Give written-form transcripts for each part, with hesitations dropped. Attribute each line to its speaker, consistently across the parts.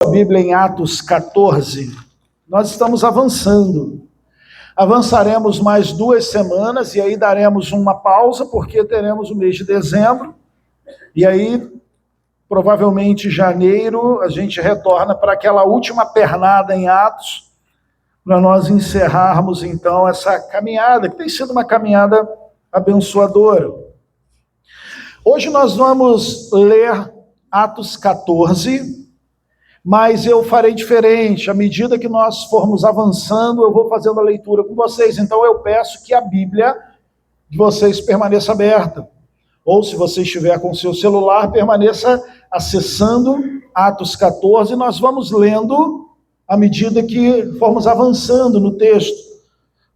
Speaker 1: A Bíblia em Atos 14, nós estamos avançando. Avançaremos mais 2 semanas e aí daremos uma pausa, porque teremos o mês de dezembro, e aí, provavelmente em janeiro, a gente retorna para aquela última pernada em Atos, para nós encerrarmos então essa caminhada, que tem sido uma caminhada abençoadora. Hoje nós vamos ler Atos 14, mas eu farei diferente. À medida que nós formos avançando, eu vou fazendo a leitura com vocês. Então eu peço que a Bíblia de vocês permaneça aberta. Ou se você estiver com o seu celular, permaneça acessando Atos 14. Nós vamos lendo à medida que formos avançando no texto.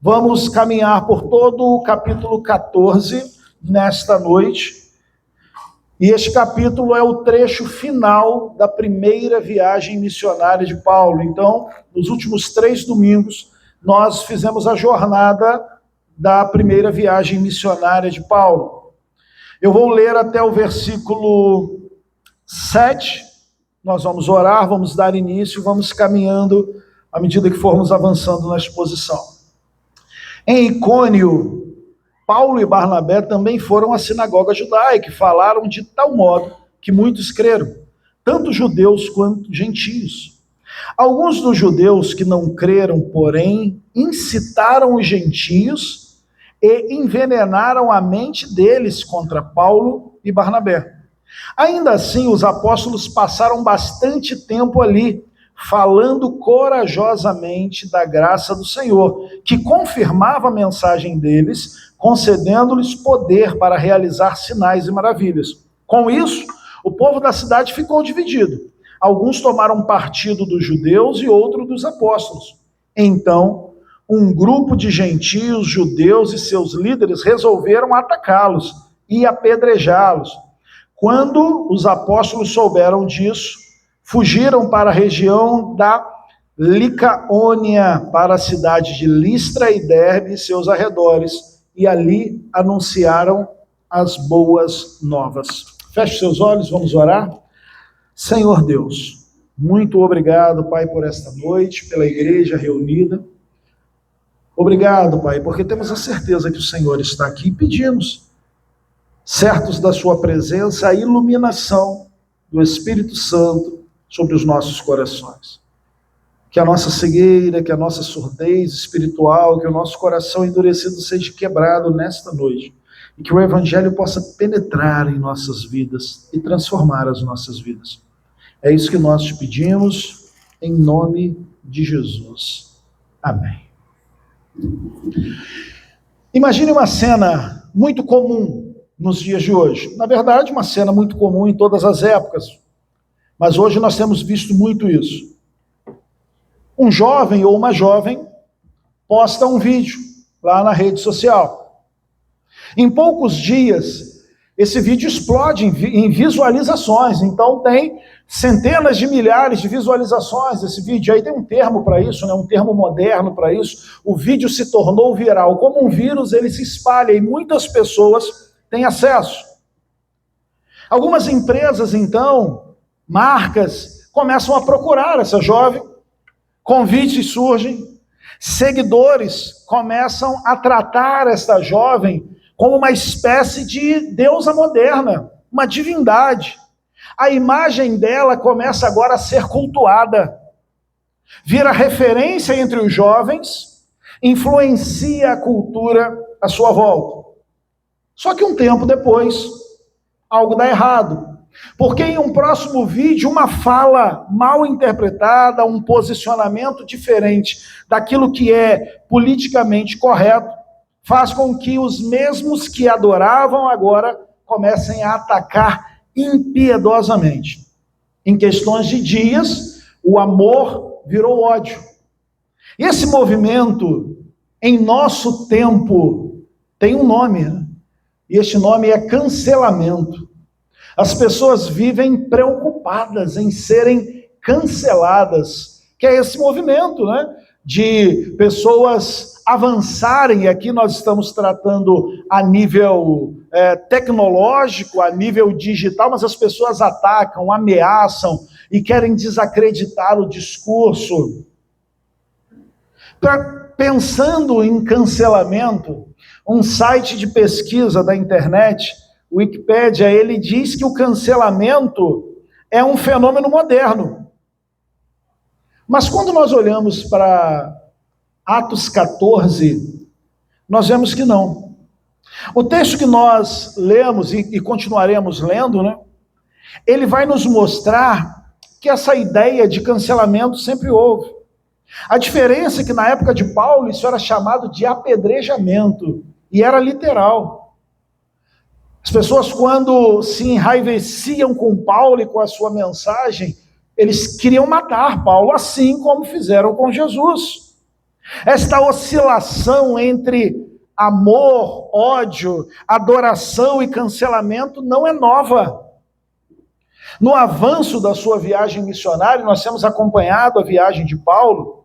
Speaker 1: Vamos caminhar por todo o capítulo 14 nesta noite. E este capítulo é o trecho final da primeira viagem missionária de Paulo. Então, nos últimos 3 domingos, nós fizemos a jornada da primeira viagem missionária de Paulo. Eu vou ler até o versículo 7, nós vamos orar, vamos dar início, vamos caminhando à medida que formos avançando na exposição. Em Icônio, Paulo e Barnabé também foram à sinagoga judaica e falaram de tal modo que muitos creram, tanto judeus quanto gentios. Alguns dos judeus que não creram, porém, incitaram os gentios e envenenaram a mente deles contra Paulo e Barnabé. Ainda assim, os apóstolos passaram bastante tempo ali, falando corajosamente da graça do Senhor, que confirmava a mensagem deles, concedendo-lhes poder para realizar sinais e maravilhas. Com isso, o povo da cidade ficou dividido. Alguns tomaram partido dos judeus e outro dos apóstolos. Então, um grupo de gentios, judeus e seus líderes resolveram atacá-los e apedrejá-los. Quando os apóstolos souberam disso, fugiram para a região da Licaônia, para a cidade de Listra e Derbe e seus arredores, e ali anunciaram as boas novas. Feche seus olhos, vamos orar. Senhor Deus, muito obrigado, Pai, por esta noite, pela igreja reunida. Obrigado, Pai, porque temos a certeza que o Senhor está aqui e pedimos, certos da sua presença, a iluminação do Espírito Santo sobre os nossos corações. Que a nossa cegueira, que a nossa surdez espiritual, que o nosso coração endurecido seja quebrado nesta noite. E que o Evangelho possa penetrar em nossas vidas e transformar as nossas vidas. É isso que nós te pedimos, em nome de Jesus. Amém. Imagine uma cena muito comum nos dias de hoje. Na verdade, uma cena muito comum em todas as épocas. Mas hoje nós temos visto muito isso. Um jovem ou uma jovem posta um vídeo lá na rede social. Em poucos dias, esse vídeo explode em visualizações. Então tem centenas de milhares de visualizações desse vídeo. Aí tem um termo para isso, né? Um termo moderno para isso. O vídeo se tornou viral. Como um vírus, ele se espalha e muitas pessoas têm acesso. Algumas empresas, então, marcas, começam a procurar essa jovem. Convites surgem, seguidores começam a tratar esta jovem como uma espécie de deusa moderna, uma divindade. A imagem dela começa agora a ser cultuada, vira referência entre os jovens, influencia a cultura à sua volta. Só que um tempo depois, algo dá errado. Porque em um próximo vídeo, uma fala mal interpretada, um posicionamento diferente daquilo que é politicamente correto, faz com que os mesmos que adoravam agora comecem a atacar impiedosamente. Em questões de dias, o amor virou ódio. E esse movimento, em nosso tempo, tem um nome, né? E este nome é cancelamento. As pessoas vivem preocupadas em serem canceladas, que é esse movimento, né? De pessoas avançarem, e aqui nós estamos tratando a nível tecnológico, a nível digital, mas as pessoas atacam, ameaçam, e querem desacreditar o discurso. Pensando em cancelamento, um site de pesquisa da internet, o Wikipédia, ele diz que o cancelamento é um fenômeno moderno. Mas quando nós olhamos para Atos 14, nós vemos que não. O texto que nós lemos e continuaremos lendo, né, ele vai nos mostrar que essa ideia de cancelamento sempre houve. A diferença é que na época de Paulo isso era chamado de apedrejamento, e era literal. As pessoas, quando se enraiveciam com Paulo e com a sua mensagem, eles queriam matar Paulo, assim como fizeram com Jesus. Esta oscilação entre amor, ódio, adoração e cancelamento não é nova. No avanço da sua viagem missionária, nós temos acompanhado a viagem de Paulo.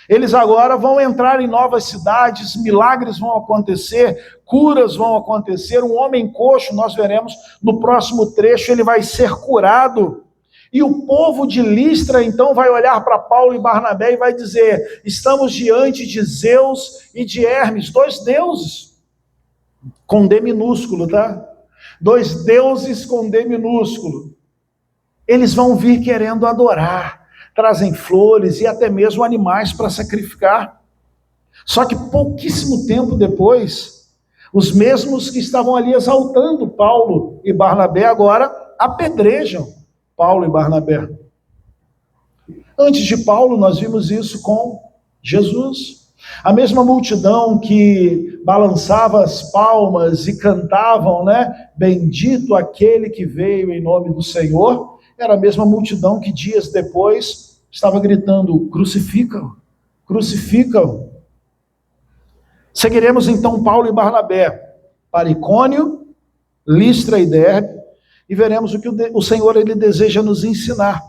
Speaker 1: Eles agora vão entrar em novas cidades, milagres vão acontecer, curas vão acontecer. Um homem coxo, nós veremos no próximo trecho, ele vai ser curado. E o povo de Listra, então, vai olhar para Paulo e Barnabé e vai dizer: estamos diante de Zeus e de Hermes, dois deuses, com D minúsculo, tá? Dois deuses com D minúsculo. Eles vão vir querendo adorar, trazem flores e até mesmo animais para sacrificar. Só que pouquíssimo tempo depois, os mesmos que estavam ali exaltando Paulo e Barnabé agora apedrejam Paulo e Barnabé. Antes de Paulo, nós vimos isso com Jesus. A mesma multidão que balançava as palmas e cantavam, né? Bendito aquele que veio em nome do Senhor, era a mesma multidão que dias depois estava gritando: crucifica-o, crucifica-o. Seguiremos então Paulo e Barnabé para Icônio, Listra e Derbe, e veremos o que o Senhor ele deseja nos ensinar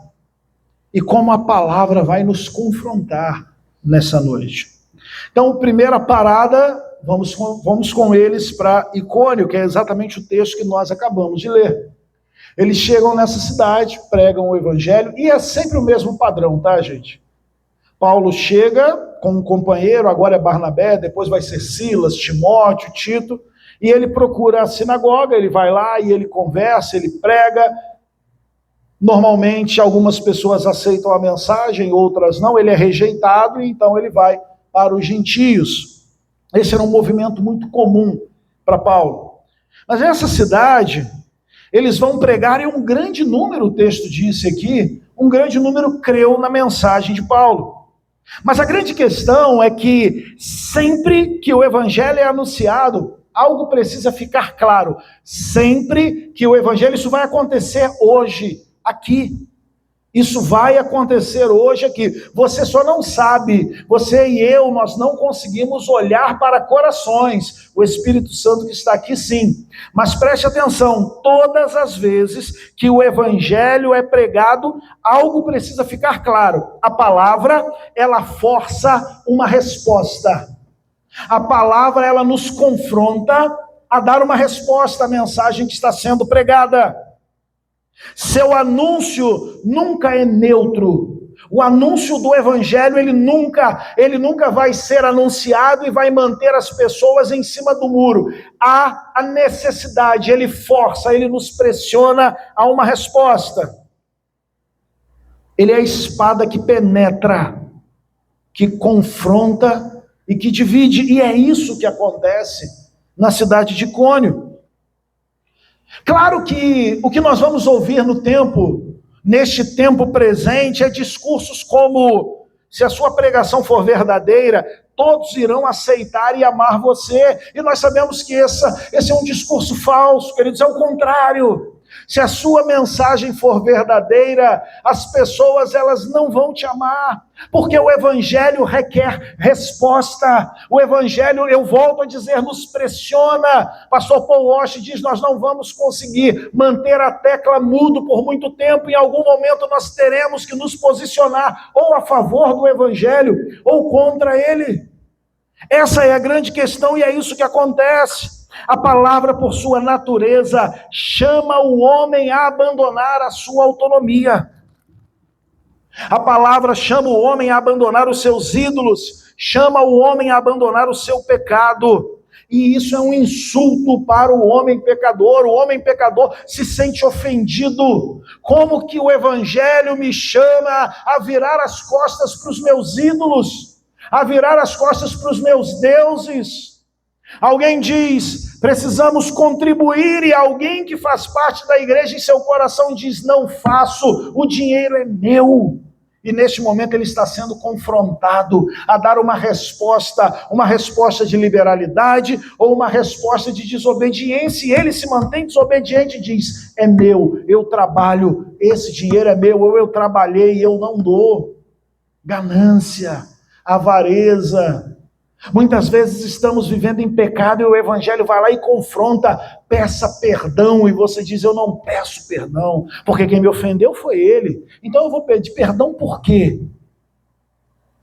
Speaker 1: e como a palavra vai nos confrontar nessa noite. Então, primeira parada, vamos com eles para Icônio, que é exatamente o texto que nós acabamos de ler. Eles chegam nessa cidade, pregam o evangelho, e é sempre o mesmo padrão, tá, gente? Paulo chega com um companheiro, agora é Barnabé, depois vai ser Silas, Timóteo, Tito, e ele procura a sinagoga, ele vai lá e ele conversa, ele prega. Normalmente algumas pessoas aceitam a mensagem, outras não, ele é rejeitado e então ele vai para os gentios. Esse era um movimento muito comum para Paulo. Mas nessa cidade, eles vão pregar e um grande número, o texto disse aqui, um grande número creu na mensagem de Paulo. Mas a grande questão é que sempre que o evangelho é anunciado, algo precisa ficar claro. Sempre que o evangelho, isso vai acontecer hoje, aqui. Isso vai acontecer hoje aqui. Você só não sabe, você e eu, nós não conseguimos olhar para corações. O Espírito Santo que está aqui, sim. Mas preste atenção, todas as vezes que o evangelho é pregado, algo precisa ficar claro. A palavra, ela força uma resposta. A palavra, ela nos confronta a dar uma resposta à mensagem que está sendo pregada. Seu anúncio nunca é neutro. O anúncio do evangelho, ele nunca vai ser anunciado e vai manter as pessoas em cima do muro. Há a necessidade, ele força, ele nos pressiona a uma resposta. Ele é a espada que penetra, que confronta e que divide, e é isso que acontece na cidade de Icônio. Claro que o que nós vamos ouvir neste tempo presente, é discursos como: se a sua pregação for verdadeira, todos irão aceitar e amar você. E nós sabemos que esse é um discurso falso, queridos, é o contrário. Se a sua mensagem for verdadeira, as pessoas, elas não vão te amar, porque o evangelho requer resposta. O evangelho, eu volto a dizer, nos pressiona. Pastor Paul Walsh diz: nós não vamos conseguir manter a tecla mudo por muito tempo. Em algum momento nós teremos que nos posicionar ou a favor do evangelho ou contra ele. Essa é a grande questão e é isso que acontece. A palavra, por sua natureza, chama o homem a abandonar a sua autonomia. A palavra chama o homem a abandonar os seus ídolos, chama o homem a abandonar o seu pecado. E isso é um insulto para o homem pecador. O homem pecador se sente ofendido. Como que o evangelho me chama a virar as costas para os meus ídolos, a virar as costas para os meus deuses? Alguém diz, precisamos contribuir, e alguém que faz parte da igreja em seu coração diz, não faço, o dinheiro é meu. E neste momento ele está sendo confrontado a dar uma resposta de liberalidade ou uma resposta de desobediência, e ele se mantém desobediente e diz, é meu, eu trabalho, esse dinheiro é meu, eu trabalhei, eu não dou. Ganância, avareza. Muitas vezes estamos vivendo em pecado e o evangelho vai lá e confronta, peça perdão, e você diz, eu não peço perdão, porque quem me ofendeu foi ele, então eu vou pedir perdão por quê?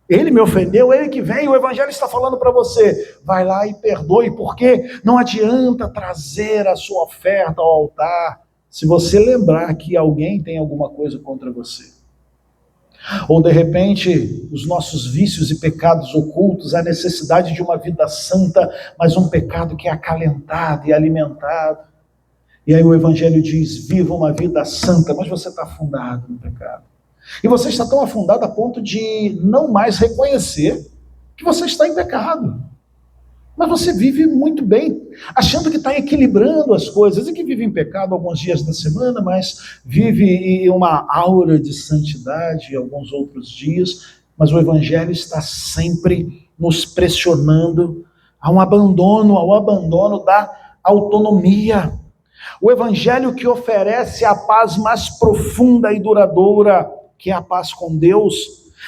Speaker 1: Ele me ofendeu, ele que vem, o evangelho está falando para você, vai lá e perdoe, porque não adianta trazer a sua oferta ao altar, se você lembrar que alguém tem alguma coisa contra você. Ou de repente, os nossos vícios e pecados ocultos, a necessidade de uma vida santa, mas um pecado que é acalentado e alimentado. E aí o evangelho diz, viva uma vida santa, mas você está afundado no pecado. E você está tão afundado a ponto de não mais reconhecer que você está em pecado. Mas você vive muito bem, achando que está equilibrando as coisas, e que vive em pecado alguns dias da semana, mas vive em uma aura de santidade alguns outros dias, mas o evangelho está sempre nos pressionando ao abandono da autonomia. O evangelho que oferece a paz mais profunda e duradoura, que é a paz com Deus,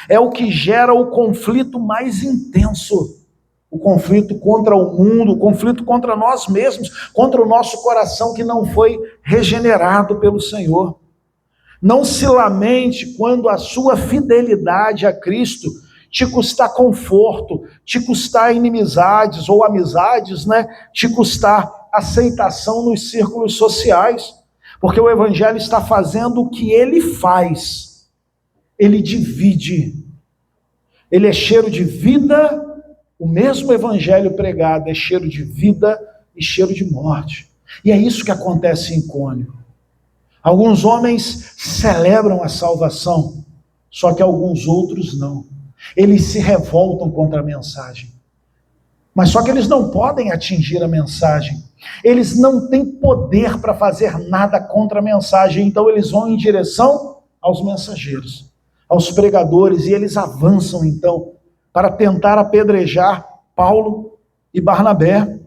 Speaker 1: é o que gera o conflito mais intenso. O conflito contra o mundo, o conflito contra nós mesmos, contra o nosso coração que não foi regenerado pelo Senhor. Não se lamente quando a sua fidelidade a Cristo te custar conforto, te custar inimizades ou amizades, te custar aceitação nos círculos sociais, porque o evangelho está fazendo o que ele faz, ele divide, ele é cheiro de vida. O mesmo evangelho pregado é cheiro de vida e cheiro de morte. E é isso que acontece em Icônio. Alguns homens celebram a salvação, só que alguns outros não. Eles se revoltam contra a mensagem. Mas só que eles não podem atingir a mensagem. Eles não têm poder para fazer nada contra a mensagem. Então eles vão em direção aos mensageiros, aos pregadores, e eles avançam então para tentar apedrejar Paulo e Barnabé.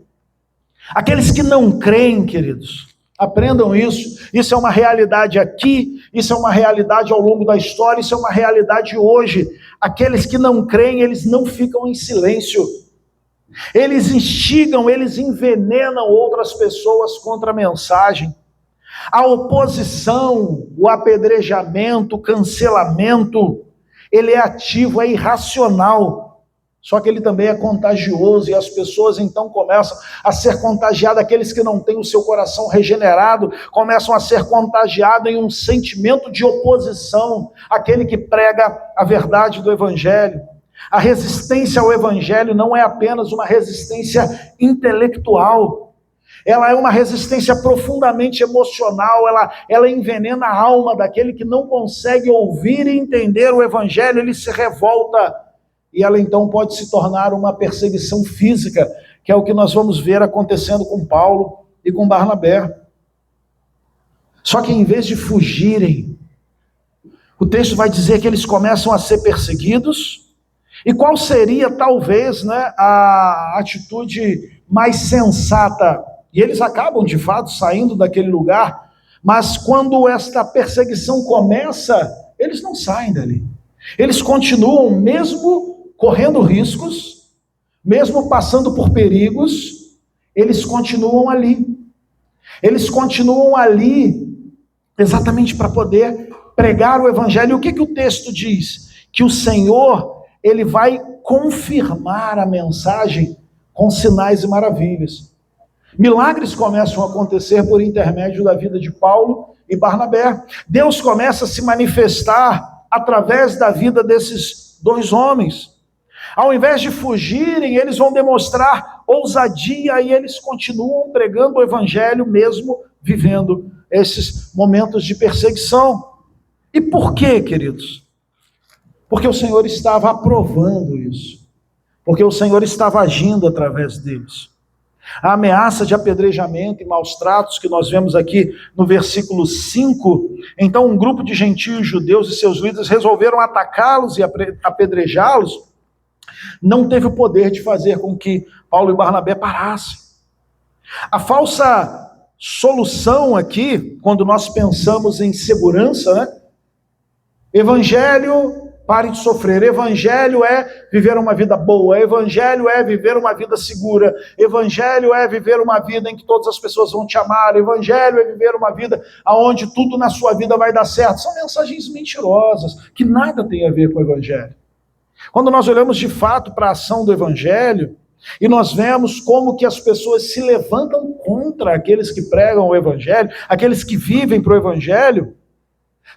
Speaker 1: Aqueles que não creem, queridos, aprendam isso. Isso é uma realidade aqui, isso é uma realidade ao longo da história, isso é uma realidade hoje. Aqueles que não creem, eles não ficam em silêncio. Eles instigam, eles envenenam outras pessoas contra a mensagem. A oposição, o apedrejamento, o cancelamento, ele é ativo, é irracional, só que ele também é contagioso, e as pessoas então começam a ser contagiadas, aqueles que não têm o seu coração regenerado, começam a ser contagiados em um sentimento de oposição, àquele que prega a verdade do evangelho. A resistência ao evangelho não é apenas uma resistência intelectual, ela é uma resistência profundamente emocional, ela envenena a alma daquele que não consegue ouvir e entender o evangelho, ele se revolta, e ela então pode se tornar uma perseguição física, que é o que nós vamos ver acontecendo com Paulo e com Barnabé. Só que em vez de fugirem, o texto vai dizer que eles começam a ser perseguidos. E qual seria talvez a atitude mais sensata? E eles acabam de fato saindo daquele lugar, mas quando esta perseguição começa, eles não saem dali. Eles continuam, mesmo correndo riscos, mesmo passando por perigos, eles continuam ali. Eles continuam ali exatamente para poder pregar o evangelho. E o que o texto diz? Que o Senhor, ele vai confirmar a mensagem com sinais e maravilhas. Milagres começam a acontecer por intermédio da vida de Paulo e Barnabé. Deus começa a se manifestar através da vida desses dois homens. Ao invés de fugirem, eles vão demonstrar ousadia e eles continuam pregando o evangelho mesmo vivendo esses momentos de perseguição. E por quê, queridos? Porque o Senhor estava aprovando isso. Porque o Senhor estava agindo através deles. A ameaça de apedrejamento e maus tratos que nós vemos aqui no versículo 5, então um grupo de gentios judeus e seus líderes resolveram atacá-los e apedrejá-los, não teve o poder de fazer com que Paulo e Barnabé parassem. A falsa solução aqui, quando nós pensamos em segurança, né? Evangelho, pare de sofrer. Evangelho é viver uma vida boa. Evangelho é viver uma vida segura. Evangelho é viver uma vida em que todas as pessoas vão te amar. Evangelho é viver uma vida onde tudo na sua vida vai dar certo. São mensagens mentirosas, que nada tem a ver com o Evangelho. Quando nós olhamos de fato para a ação do Evangelho, e nós vemos como que as pessoas se levantam contra aqueles que pregam o Evangelho, aqueles que vivem para o Evangelho,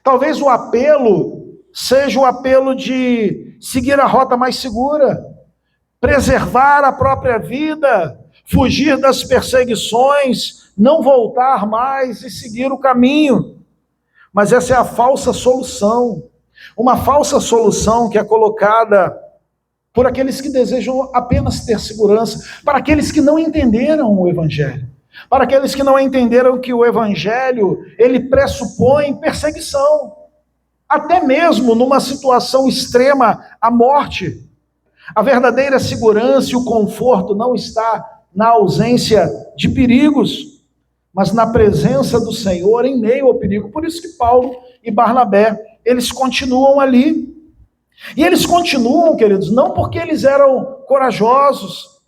Speaker 1: talvez o apelo seja o apelo de seguir a rota mais segura, preservar a própria vida, fugir das perseguições, não voltar mais e seguir o caminho. Mas essa é a falsa solução. Uma falsa solução que é colocada por aqueles que desejam apenas ter segurança, para aqueles que não entenderam o Evangelho, para aqueles que não entenderam que o Evangelho, ele pressupõe perseguição, até mesmo numa situação extrema, a morte. A verdadeira segurança e o conforto não está na ausência de perigos, mas na presença do Senhor em meio ao perigo. Por isso que Paulo e Barnabé, eles continuam ali. E eles continuam, queridos, não porque eles eram corajosos,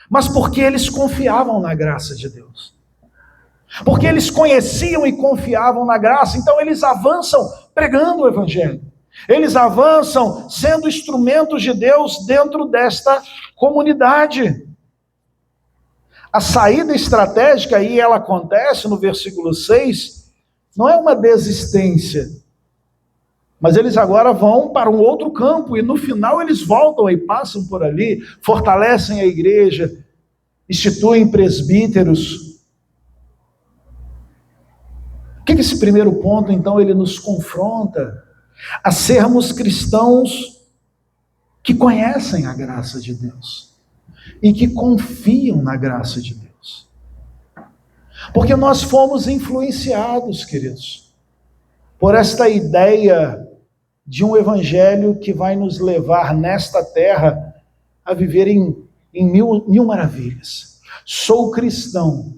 Speaker 1: mas porque eles confiavam na graça de Deus. Porque eles conheciam e confiavam na graça, então eles avançam pregando o Evangelho. Eles avançam sendo instrumentos de Deus dentro desta comunidade. A saída estratégica, aí ela acontece no versículo 6, não é uma desistência, mas eles agora vão para um outro campo, e no final eles voltam e passam por ali, fortalecem a igreja, instituem presbíteros. O que esse primeiro ponto, então, ele nos confronta? A sermos cristãos que conhecem a graça de Deus e que confiam na graça de Deus. Porque nós fomos influenciados, queridos, por esta ideia de um evangelho que vai nos levar nesta terra a viver em mil maravilhas. Sou cristão,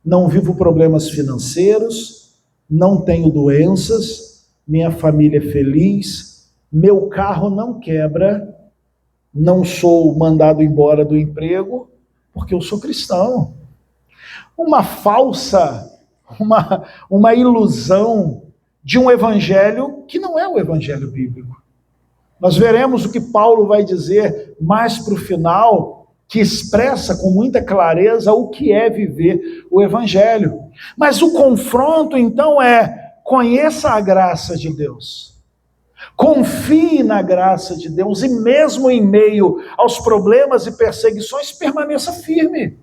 Speaker 1: não vivo problemas financeiros, não tenho doenças, minha família é feliz, meu carro não quebra, não sou mandado embora do emprego, porque eu sou cristão. Uma falsa, uma ilusão de um evangelho que não é o evangelho bíblico. Nós veremos o que Paulo vai dizer mais para o final, que expressa com muita clareza o que é viver o evangelho. Mas o confronto, então, é: conheça a graça de Deus, confie na graça de Deus, e mesmo em meio aos problemas e perseguições, permaneça firme,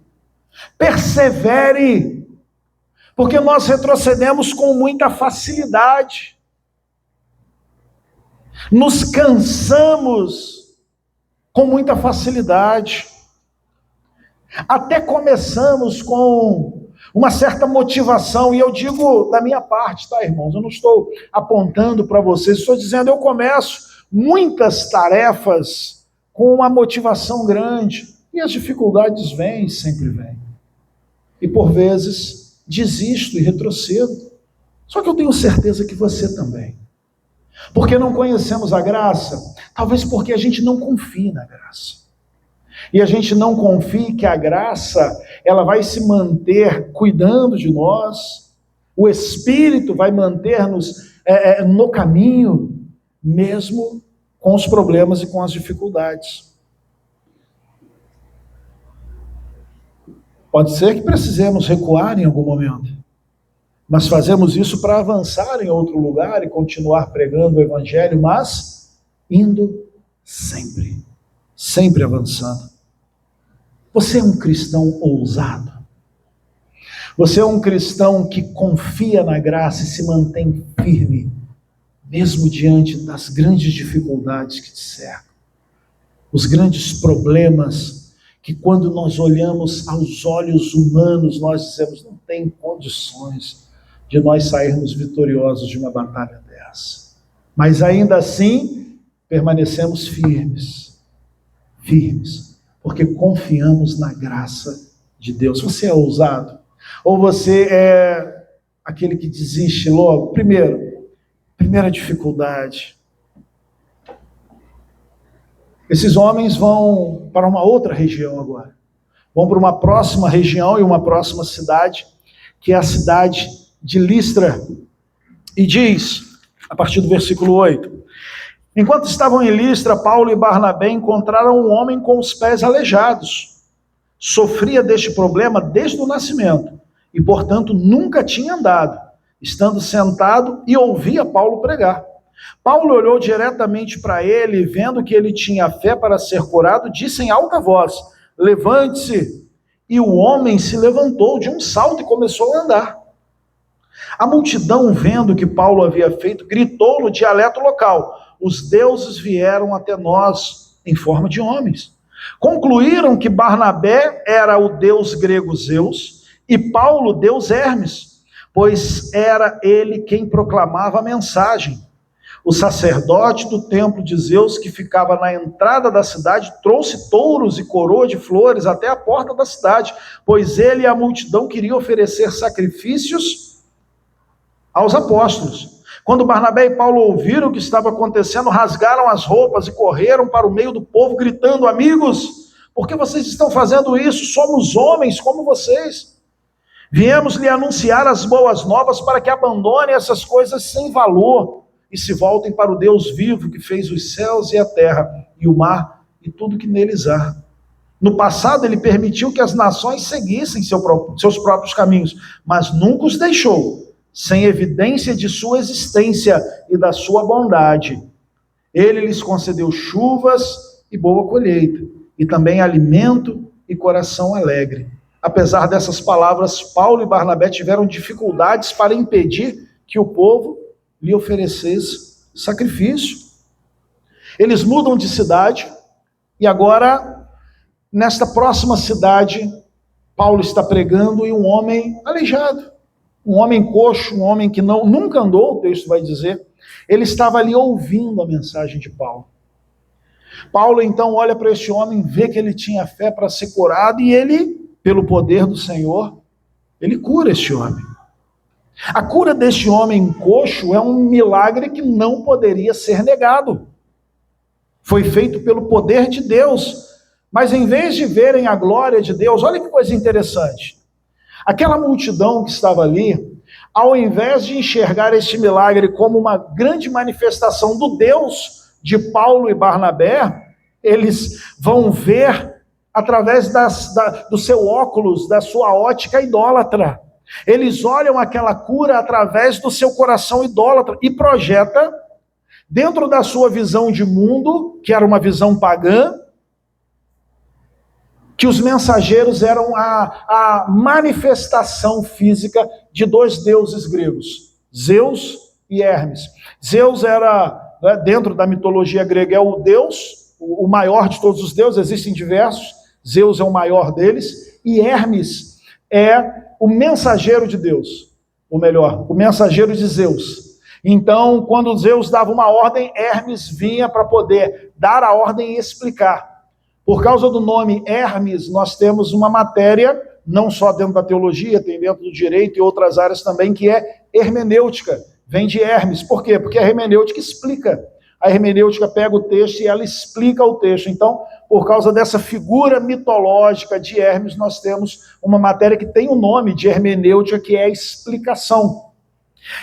Speaker 1: persevere, porque nós retrocedemos com muita facilidade, nos cansamos com muita facilidade, até começamos com uma certa motivação, e eu digo da minha parte, tá, irmãos? Eu não estou apontando para vocês, estou dizendo, eu começo muitas tarefas com uma motivação grande, e as dificuldades vêm, sempre vêm. E por vezes desisto e retrocedo. Só que eu tenho certeza que você também. Porque não conhecemos a graça, talvez porque a gente não confia na graça. E a gente não confia que a graça, ela vai se manter cuidando de nós, o Espírito vai manter-nos no caminho, mesmo com os problemas e com as dificuldades. Pode ser que precisemos recuar em algum momento, Mas fazemos isso para avançar em outro lugar e continuar pregando o evangelho, mas indo sempre, sempre avançando. Você é um cristão ousado. Você é um cristão que confia na graça e se mantém firme, mesmo diante das grandes dificuldades que te cercam. Os grandes problemas que, quando nós olhamos aos olhos humanos, nós dizemos, não tem condições de nós sairmos vitoriosos de uma batalha dessa. Mas ainda assim, permanecemos firmes, porque confiamos na graça de Deus. Você é ousado? Ou você é aquele que desiste logo? Primeira dificuldade. Esses homens vão para uma outra região agora. Vão para uma próxima região e uma próxima cidade, que é a cidade de Listra. E diz, a partir do versículo 8, enquanto estavam em Listra, Paulo e Barnabé encontraram um homem com os pés aleijados. Sofria deste problema desde o nascimento e, portanto, nunca tinha andado, estando sentado e ouvia Paulo pregar. Paulo olhou diretamente para ele e, vendo que ele tinha fé para ser curado, disse em alta voz, levante-se. E o homem se levantou de um salto e começou a andar. A multidão, vendo o que Paulo havia feito, gritou no dialeto local, os deuses vieram até nós em forma de homens. Concluíram que Barnabé era o deus grego Zeus e Paulo deus Hermes, pois era ele quem proclamava a mensagem. O sacerdote do templo de Zeus, que ficava na entrada da cidade, trouxe touros e coroa de flores até a porta da cidade, pois ele e a multidão queriam oferecer sacrifícios aos apóstolos. Quando Barnabé e Paulo ouviram o que estava acontecendo, rasgaram as roupas e correram para o meio do povo, gritando, amigos, por que vocês estão fazendo isso? Somos homens como vocês. Viemos lhe anunciar as boas novas para que abandone essas coisas sem valor e se voltem para o Deus vivo que fez os céus e a terra e o mar e tudo que neles há. No passado ele permitiu que as nações seguissem seus próprios caminhos, mas nunca os deixou, sem evidência de sua existência e da sua bondade. Ele lhes concedeu chuvas e boa colheita, e também alimento e coração alegre. Apesar dessas palavras, Paulo e Barnabé tiveram dificuldades para impedir que o povo lhe oferecesse sacrifício. Eles mudam de cidade e agora, nesta próxima cidade, Paulo está pregando e um homem aleijado, um homem coxo, um homem que nunca andou, o texto vai dizer, ele estava ali ouvindo a mensagem de Paulo. Paulo então olha para esse homem, vê que ele tinha fé para ser curado e ele, pelo poder do Senhor, ele cura este homem. A cura deste homem coxo é um milagre que não poderia ser negado. Foi feito pelo poder de Deus, mas em vez de verem a glória de Deus, olha que coisa interessante. Aquela multidão que estava ali, ao invés de enxergar este milagre como uma grande manifestação do Deus de Paulo e Barnabé, eles vão ver através do seu óculos, da sua ótica idólatra. Eles olham aquela cura através do seu coração idólatra e projeta, dentro da sua visão de mundo, que era uma visão pagã, que os mensageiros eram a manifestação física de dois deuses gregos, Zeus e Hermes. Zeus era, dentro da mitologia grega, é o deus, o maior de todos os deuses, existem diversos, Zeus é o maior deles, e Hermes é o mensageiro de Deus, ou melhor, o mensageiro de Zeus. Então, quando Zeus dava uma ordem, Hermes vinha para poder dar a ordem e explicar. Por causa do nome Hermes, nós temos uma matéria, não só dentro da teologia, tem dentro do direito e outras áreas também, que é hermenêutica, vem de Hermes. Por quê? Porque a hermenêutica explica. A hermenêutica pega o texto e ela explica o texto. Então, por causa dessa figura mitológica de Hermes, nós temos uma matéria que tem o nome de hermenêutica, que é a explicação.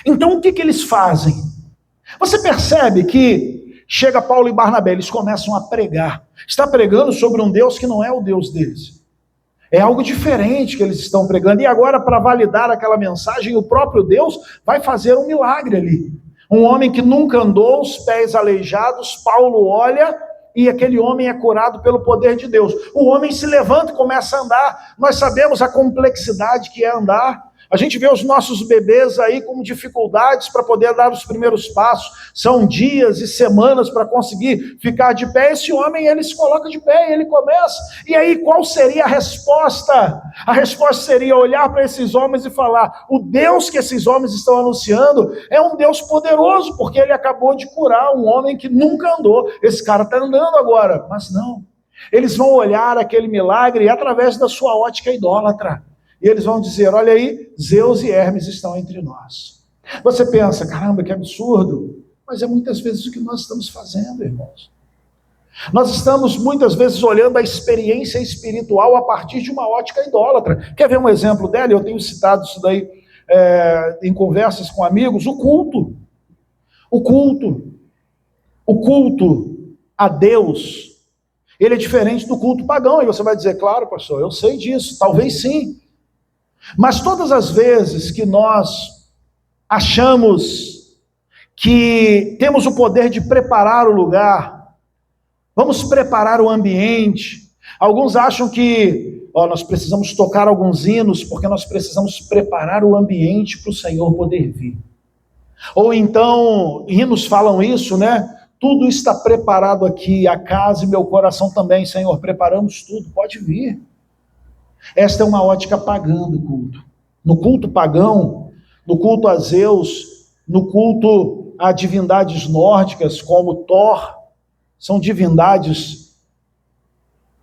Speaker 1: Então, o que eles fazem? Você percebe que chega Paulo e Barnabé, eles começam a pregar. Está pregando sobre um Deus que não é o Deus deles. É algo diferente que eles estão pregando. E agora, para validar aquela mensagem, o próprio Deus vai fazer um milagre ali. Um homem que nunca andou, os pés aleijados, Paulo olha e aquele homem é curado pelo poder de Deus. O homem se levanta e começa a andar. Nós sabemos a complexidade que é andar. A gente vê os nossos bebês aí com dificuldades para poder dar os primeiros passos. São dias e semanas para conseguir ficar de pé. Esse homem, ele se coloca de pé e ele começa. E aí, qual seria a resposta? A resposta seria olhar para esses homens e falar: o Deus que esses homens estão anunciando é um Deus poderoso, porque ele acabou de curar um homem que nunca andou. Esse cara está andando agora. Mas não. Eles vão olhar aquele milagre através da sua ótica idólatra. E eles vão dizer: olha aí, Zeus e Hermes estão entre nós. Você pensa: caramba, que absurdo. Mas é muitas vezes o que nós estamos fazendo, irmãos. Nós estamos muitas vezes olhando a experiência espiritual a partir de uma ótica idólatra. Quer ver um exemplo dela? Eu tenho citado isso daí em conversas com amigos. O culto. O culto a Deus, ele é diferente do culto pagão. E você vai dizer: claro, pastor, eu sei disso. Talvez sim. Mas todas as vezes que nós achamos que temos o poder de preparar o lugar, vamos preparar o ambiente. Alguns acham que nós precisamos tocar alguns hinos porque nós precisamos preparar o ambiente para o Senhor poder vir. Ou então, hinos falam isso, né? Tudo está preparado aqui, a casa e meu coração também, Senhor, preparamos tudo, pode vir. Esta é uma ótica pagã do culto. No culto pagão, no culto a Zeus, no culto a divindades nórdicas como Thor, são divindades.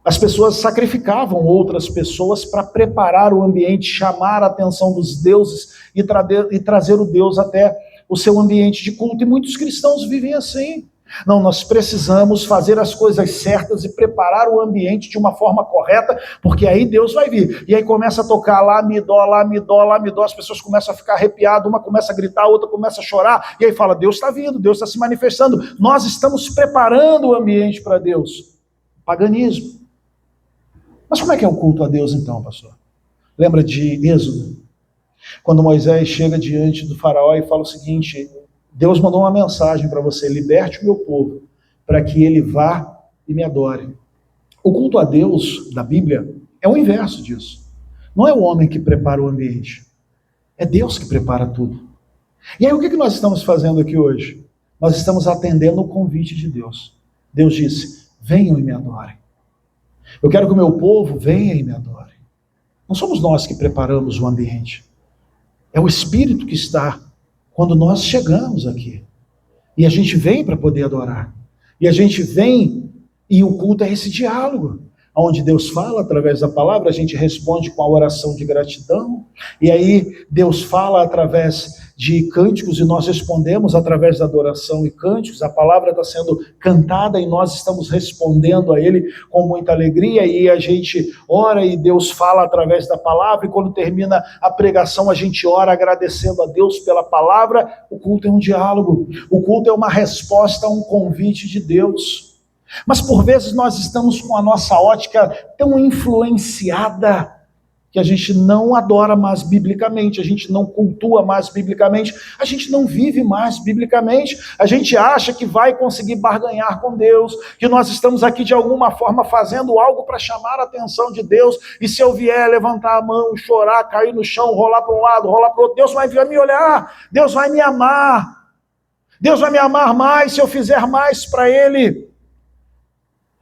Speaker 1: As pessoas sacrificavam outras pessoas para preparar o ambiente, chamar a atenção dos deuses e trazer o Deus até o seu ambiente de culto. E muitos cristãos vivem assim. Não, nós precisamos fazer as coisas certas e preparar o ambiente de uma forma correta, porque aí Deus vai vir. E aí começa a tocar lá, mi, dó, as pessoas começam a ficar arrepiadas, uma começa a gritar, a outra começa a chorar, e aí fala: Deus está vindo, Deus está se manifestando. Nós estamos preparando o ambiente para Deus. Paganismo. Mas como é que é o culto a Deus então, pastor? Lembra de Êxodo? Quando Moisés chega diante do faraó e fala o seguinte: Deus mandou uma mensagem para você: liberte o meu povo, para que ele vá e me adore. O culto a Deus da Bíblia é o inverso disso. Não é o homem que prepara o ambiente, é Deus que prepara tudo. E aí o que nós estamos fazendo aqui hoje? Nós estamos atendendo o convite de Deus. Deus disse: venham e me adorem. Eu quero que o meu povo venha e me adore. Não somos nós que preparamos o ambiente. É o Espírito que está quando nós chegamos aqui. E a gente vem para poder adorar. E a gente vem, e o culto é esse diálogo, onde Deus fala através da palavra, a gente responde com a oração de gratidão, e aí Deus fala através de cânticos, e nós respondemos através da adoração e cânticos. A palavra está sendo cantada e nós estamos respondendo a Ele com muita alegria, e a gente ora e Deus fala através da palavra, e quando termina a pregação a gente ora agradecendo a Deus pela palavra. O culto é um diálogo, o culto é uma resposta a um convite de Deus. Mas por vezes nós estamos com a nossa ótica tão influenciada que a gente não adora mais biblicamente, a gente não cultua mais biblicamente, a gente não vive mais biblicamente, a gente acha que vai conseguir barganhar com Deus, que nós estamos aqui de alguma forma fazendo algo para chamar a atenção de Deus, e se eu vier levantar a mão, chorar, cair no chão, rolar para um lado, rolar para o outro, Deus vai vir me olhar, Deus vai me amar mais se eu fizer mais para Ele.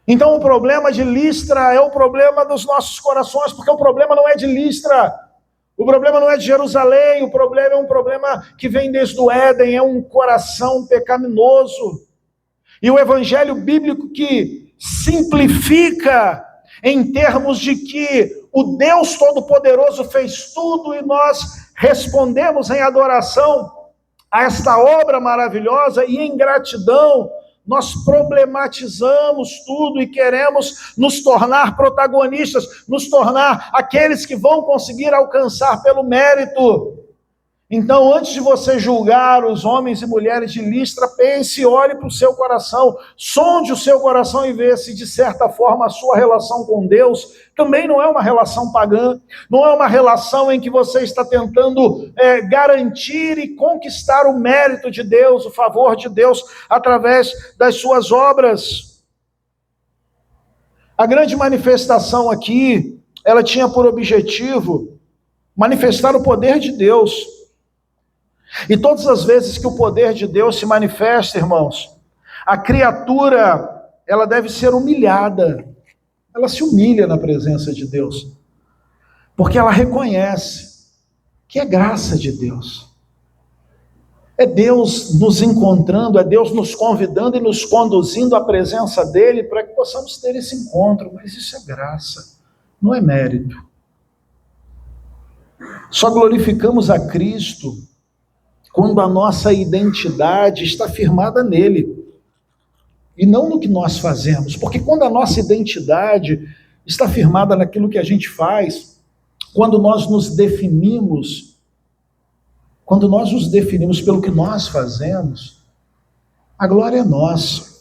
Speaker 1: Então o problema de Listra é o problema dos nossos corações, porque o problema não é de Listra, o problema não é de Jerusalém, o problema é um problema que vem desde o Éden, é um coração pecaminoso. E o evangelho bíblico que simplifica em termos de que o Deus Todo-Poderoso fez tudo e nós respondemos em adoração a esta obra maravilhosa e em gratidão, nós problematizamos tudo e queremos nos tornar protagonistas, nos tornar aqueles que vão conseguir alcançar pelo mérito. Então, antes de você julgar os homens e mulheres de Listra, pense e olhe para o seu coração, sonde o seu coração e veja se, de certa forma, a sua relação com Deus também não é uma relação pagã, não é uma relação em que você está tentando garantir e conquistar o mérito de Deus, o favor de Deus, através das suas obras. A grande manifestação aqui, ela tinha por objetivo manifestar o poder de Deus. E todas as vezes que o poder de Deus se manifesta, irmãos, a criatura, ela deve ser humilhada. Ela se humilha na presença de Deus, porque ela reconhece que é graça de Deus. É Deus nos encontrando, é Deus nos convidando e nos conduzindo à presença dele para que possamos ter esse encontro. Mas isso é graça, não é mérito. Só glorificamos a Cristo quando a nossa identidade está firmada nele, e não no que nós fazemos, porque quando a nossa identidade está firmada naquilo que a gente faz, quando nós nos definimos pelo que nós fazemos, a glória é nossa.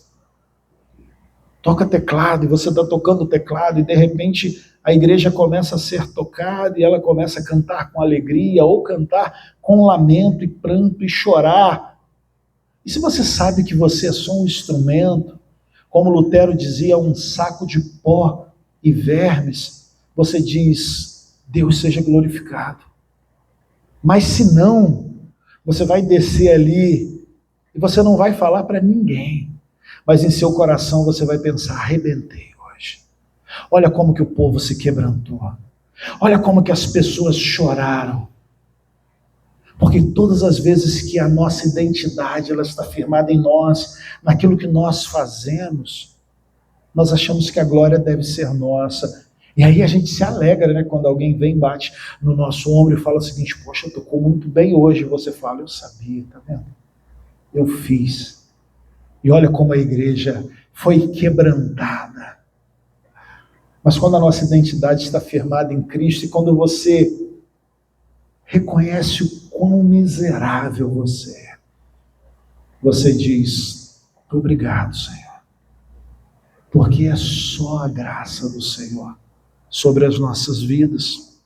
Speaker 1: Toca teclado, e você está tocando teclado, e de repente a igreja começa a ser tocada, e ela começa a cantar com alegria, ou cantar com lamento e pranto e chorar. E se você sabe que você é só um instrumento, como Lutero dizia, um saco de pó e vermes, você diz, Deus seja glorificado. Mas se não, você vai descer ali, e você não vai falar para ninguém, mas em seu coração você vai pensar, arrebentei hoje. Olha como que o povo se quebrantou. Olha como que as pessoas choraram. Porque todas as vezes que a nossa identidade ela está firmada em nós, naquilo que nós fazemos, nós achamos que a glória deve ser nossa. E aí a gente se alegra, né? Quando alguém vem, bate no nosso ombro e fala o seguinte, poxa, tocou muito bem hoje. E você fala, eu sabia, tá vendo? Eu fiz. E olha como a igreja foi quebrantada. Mas quando a nossa identidade está firmada em Cristo, e quando você reconhece o quão miserável você é, você diz, obrigado, Senhor, porque é só a graça do Senhor sobre as nossas vidas.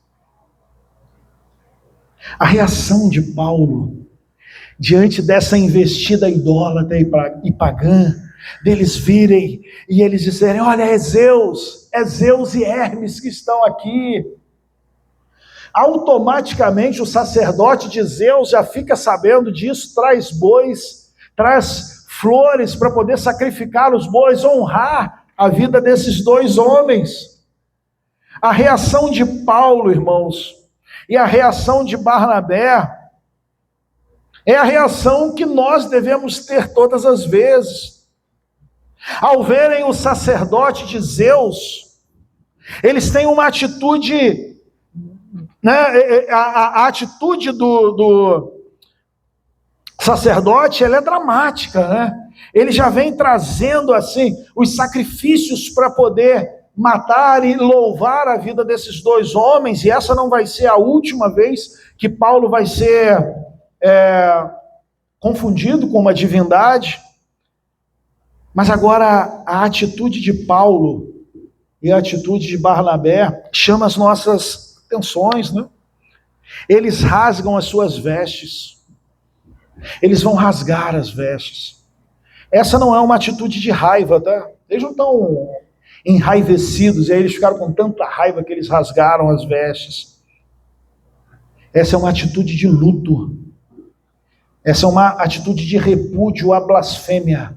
Speaker 1: A reação de Paulo diante dessa investida idólatra e pagã, deles virem e eles dizerem, olha, é Zeus e Hermes que estão aqui. Automaticamente o sacerdote de Zeus já fica sabendo disso, traz bois, traz flores para poder sacrificar os bois, honrar a vida desses dois homens. A reação de Paulo, irmãos, e a reação de Barnabé é a reação que nós devemos ter todas as vezes. Ao verem o sacerdote de Zeus, eles têm uma atitude, né? A atitude do sacerdote, ela é dramática, né? Ele já vem trazendo assim os sacrifícios para poder matar e louvar a vida desses dois homens, e essa não vai ser a última vez que Paulo vai ser confundido com uma divindade. Mas agora a atitude de Paulo e a atitude de Barnabé chama as nossas atenções, né? Eles rasgam as suas vestes. Eles vão rasgar as vestes. Essa não é uma atitude de raiva, tá? Eles não estão enraivecidos, e aí eles ficaram com tanta raiva que eles rasgaram as vestes. Essa é uma atitude de luto. Essa é uma atitude de repúdio à blasfêmia.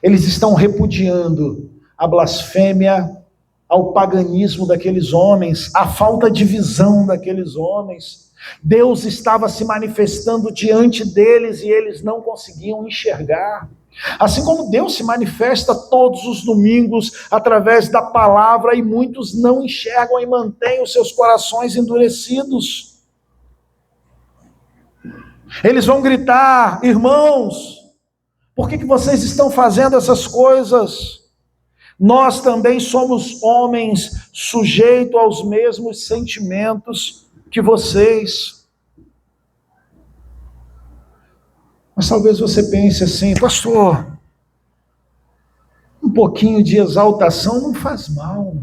Speaker 1: Eles estão repudiando a blasfêmia, ao paganismo daqueles homens, à falta de visão daqueles homens. Deus estava se manifestando diante deles e eles não conseguiam enxergar. Assim como Deus se manifesta todos os domingos através da palavra, e muitos não enxergam e mantêm os seus corações endurecidos. Eles vão gritar, irmãos, por que vocês estão fazendo essas coisas? Nós também somos homens sujeitos aos mesmos sentimentos que vocês. Mas talvez você pense assim, pastor, um pouquinho de exaltação não faz mal.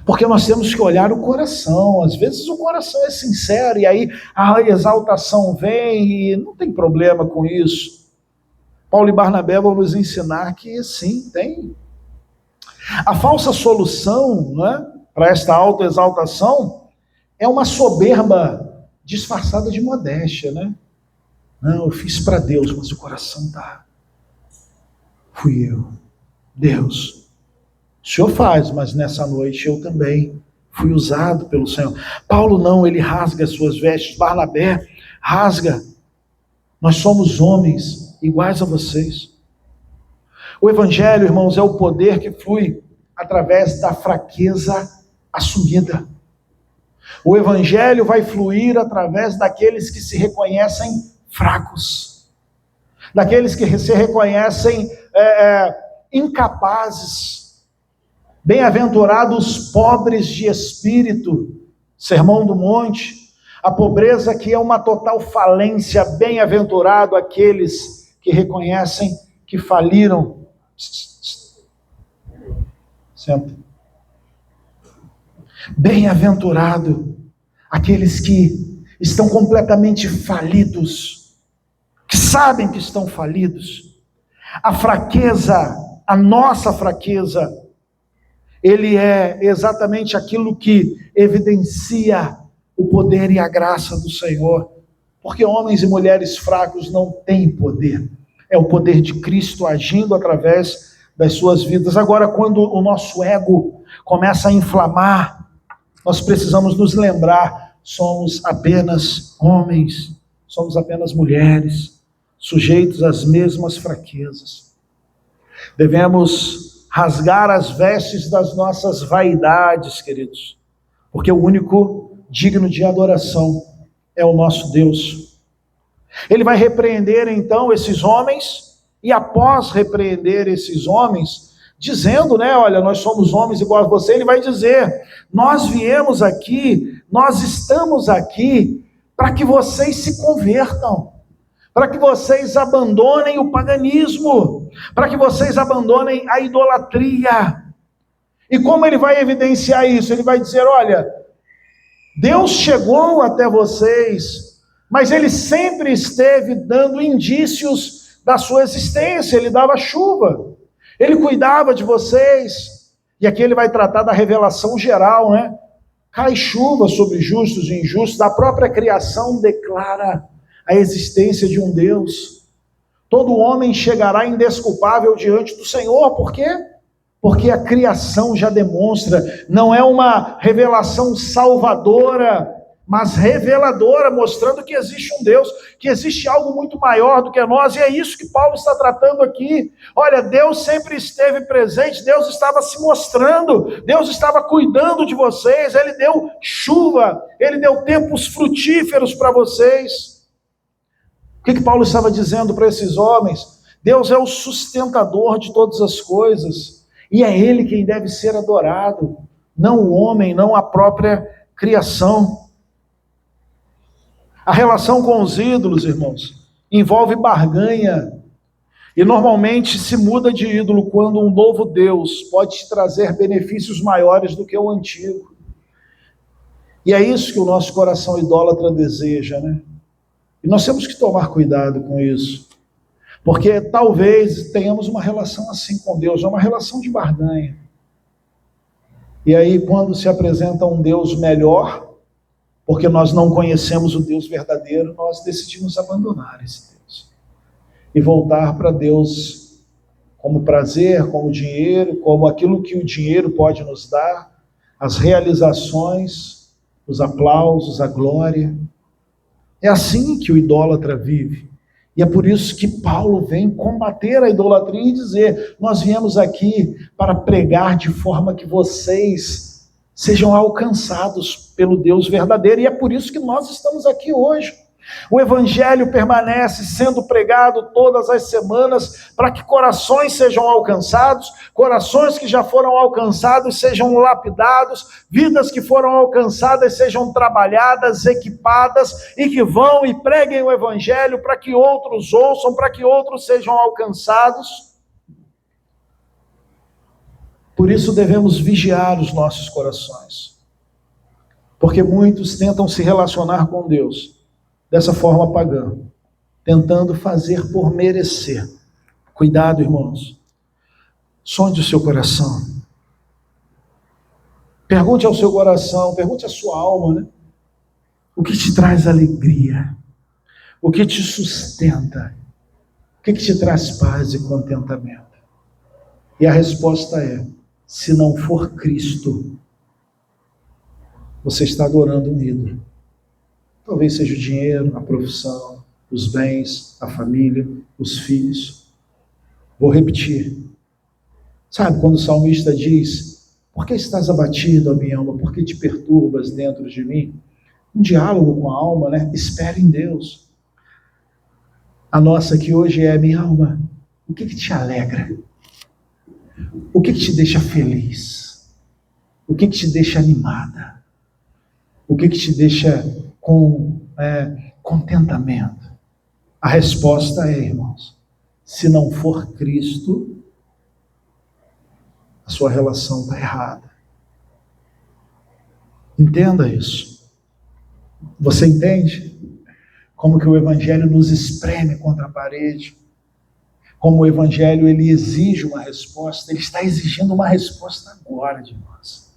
Speaker 1: Porque nós temos que olhar o coração. Às vezes o coração é sincero e aí a exaltação vem e não tem problema com isso. Paulo e Barnabé vão nos ensinar que sim, tem. A falsa solução, né, para esta autoexaltação é uma soberba disfarçada de modéstia, né? Não, eu fiz para Deus, mas o coração tá. Fui eu. Deus, o Senhor faz, mas nessa noite eu também fui usado pelo Senhor. Paulo não, ele rasga as suas vestes. Barnabé rasga. Nós somos homens iguais a vocês. O Evangelho, irmãos, é o poder que flui através da fraqueza assumida. O Evangelho vai fluir através daqueles que se reconhecem fracos, daqueles que se reconhecem incapazes. Bem-aventurados pobres de espírito, Sermão do Monte, a pobreza que é uma total falência. Bem-aventurado aqueles que reconhecem que faliram. Sempre. Bem-aventurado aqueles que estão completamente falidos, que sabem que estão falidos. A fraqueza, a nossa fraqueza, ele é exatamente aquilo que evidencia o poder e a graça do Senhor, porque homens e mulheres fracos não têm poder, é o poder de Cristo agindo através das suas vidas. Agora, quando o nosso ego começa a inflamar, nós precisamos nos lembrar, somos apenas homens, somos apenas mulheres, sujeitos às mesmas fraquezas. Devemos rasgar as vestes das nossas vaidades, queridos, porque o único digno de adoração é o nosso Deus. Ele vai repreender então esses homens, e após repreender esses homens, dizendo, né, olha, nós somos homens igual a você, ele vai dizer, nós viemos aqui, nós estamos aqui para que vocês se convertam, para que vocês abandonem o paganismo, para que vocês abandonem a idolatria. E como ele vai evidenciar isso? Ele vai dizer, olha, Deus chegou até vocês, mas ele sempre esteve dando indícios da sua existência. Ele dava chuva, ele cuidava de vocês. E aqui ele vai tratar da revelação geral, né? Cai chuva sobre justos e injustos, a própria criação declara a existência de um Deus. Todo homem chegará indesculpável diante do Senhor. Por quê? Porque a criação já demonstra, não é uma revelação salvadora, mas reveladora, mostrando que existe um Deus, que existe algo muito maior do que nós, e é isso que Paulo está tratando aqui. Olha, Deus sempre esteve presente, Deus estava se mostrando, Deus estava cuidando de vocês, Ele deu chuva, Ele deu tempos frutíferos para vocês. O que Paulo estava dizendo para esses homens? Deus é o sustentador de todas as coisas, e é Ele quem deve ser adorado, não o homem, não a própria criação. A relação com os ídolos, irmãos, envolve barganha, e normalmente se muda de ídolo quando um novo Deus pode te trazer benefícios maiores do que o antigo. E é isso que o nosso coração idólatra deseja, né? E nós temos que tomar cuidado com isso, porque talvez tenhamos uma relação assim com Deus, uma relação de barganha. E aí, quando se apresenta um Deus melhor, porque nós não conhecemos o Deus verdadeiro, nós decidimos abandonar esse Deus e voltar para Deus como prazer, como dinheiro, como aquilo que o dinheiro pode nos dar, as realizações, os aplausos, a glória. É assim que o idólatra vive. E é por isso que Paulo vem combater a idolatria e dizer, nós viemos aqui para pregar de forma que vocês sejam alcançados pelo Deus verdadeiro, e é por isso que nós estamos aqui hoje. O evangelho permanece sendo pregado todas as semanas para que corações sejam alcançados, corações que já foram alcançados sejam lapidados, vidas que foram alcançadas sejam trabalhadas, equipadas e que vão e preguem o evangelho para que outros ouçam, para que outros sejam alcançados. Por isso devemos vigiar os nossos corações, porque muitos tentam se relacionar com Deus dessa forma pagã, tentando fazer por merecer. Cuidado, irmãos. Sonde o seu coração. Pergunte ao seu coração, pergunte à sua alma, né? O que te traz alegria? O que te sustenta? O que te traz paz e contentamento? E a resposta é: se não for Cristo, você está adorando um ídolo. Talvez seja o dinheiro, a profissão, os bens, a família, os filhos. Vou repetir. Sabe quando o salmista diz: por que estás abatido, ó minha alma? Por que te perturbas dentro de mim? Um diálogo com a alma, né? Espere em Deus. A nossa aqui hoje é: minha alma, o que te alegra? O que te deixa feliz? O que te deixa animada? O que te deixa com contentamento? A resposta é, irmãos, se não for Cristo, a sua relação está errada. Entenda isso. Você entende como que o evangelho nos espreme contra a parede? Como o evangelho ele exige uma resposta? Ele está exigindo uma resposta agora de nós.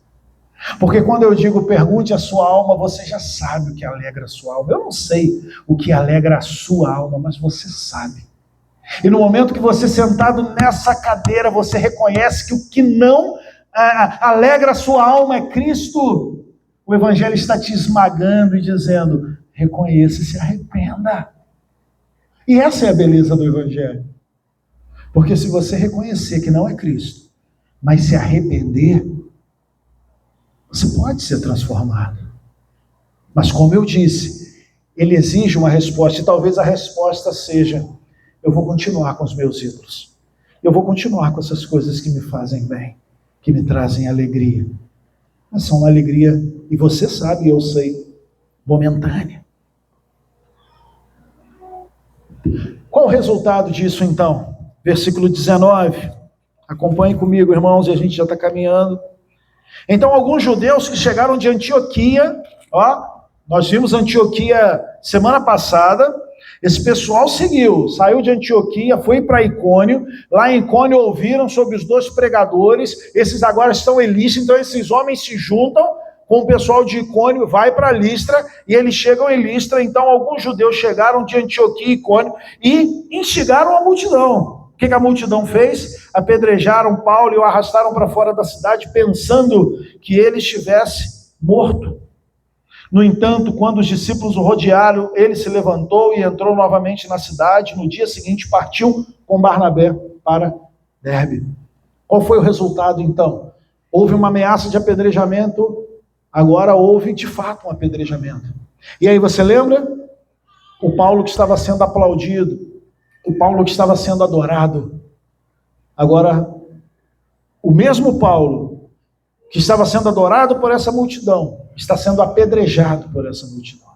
Speaker 1: Porque quando eu digo pergunte a sua alma, você já sabe o que alegra a sua alma. Eu não sei o que alegra a sua alma, mas você sabe. E no momento que você sentado nessa cadeira, você reconhece que o que não alegra a sua alma é Cristo, o evangelho está te esmagando e dizendo: reconheça e se arrependa. E essa é a beleza do evangelho. Porque se você reconhecer que não é Cristo, mas se arrepender, você pode ser transformado. Mas como eu disse, ele exige uma resposta, e talvez a resposta seja: eu vou continuar com os meus ídolos. Eu vou continuar com essas coisas que me fazem bem, que me trazem alegria. Mas são uma alegria, e você sabe, eu sei, momentânea. Qual o resultado disso então? Versículo 19. Acompanhe comigo, irmãos, e a gente já está caminhando. Então, alguns judeus que chegaram de Antioquia, nós vimos Antioquia semana passada, esse pessoal seguiu, saiu de Antioquia, foi para Icônio, lá em Icônio ouviram sobre os 2 pregadores, esses agora estão em Listra, então esses homens se juntam com o pessoal de Icônio, vai para Listra, e eles chegam em Listra. Então alguns judeus chegaram de Antioquia e Icônio e instigaram a multidão. O que a multidão fez? Apedrejaram Paulo e o arrastaram para fora da cidade, pensando que ele estivesse morto. No entanto, quando os discípulos o rodearam, ele se levantou e entrou novamente na cidade. No dia seguinte, partiu com Barnabé para Derbe. Qual foi o resultado, então? Houve uma ameaça de apedrejamento, agora houve, de fato, um apedrejamento. E aí, você lembra? O Paulo que estava sendo aplaudido, o Paulo que estava sendo adorado. Agora, o mesmo Paulo que estava sendo adorado por essa multidão, está sendo apedrejado por essa multidão.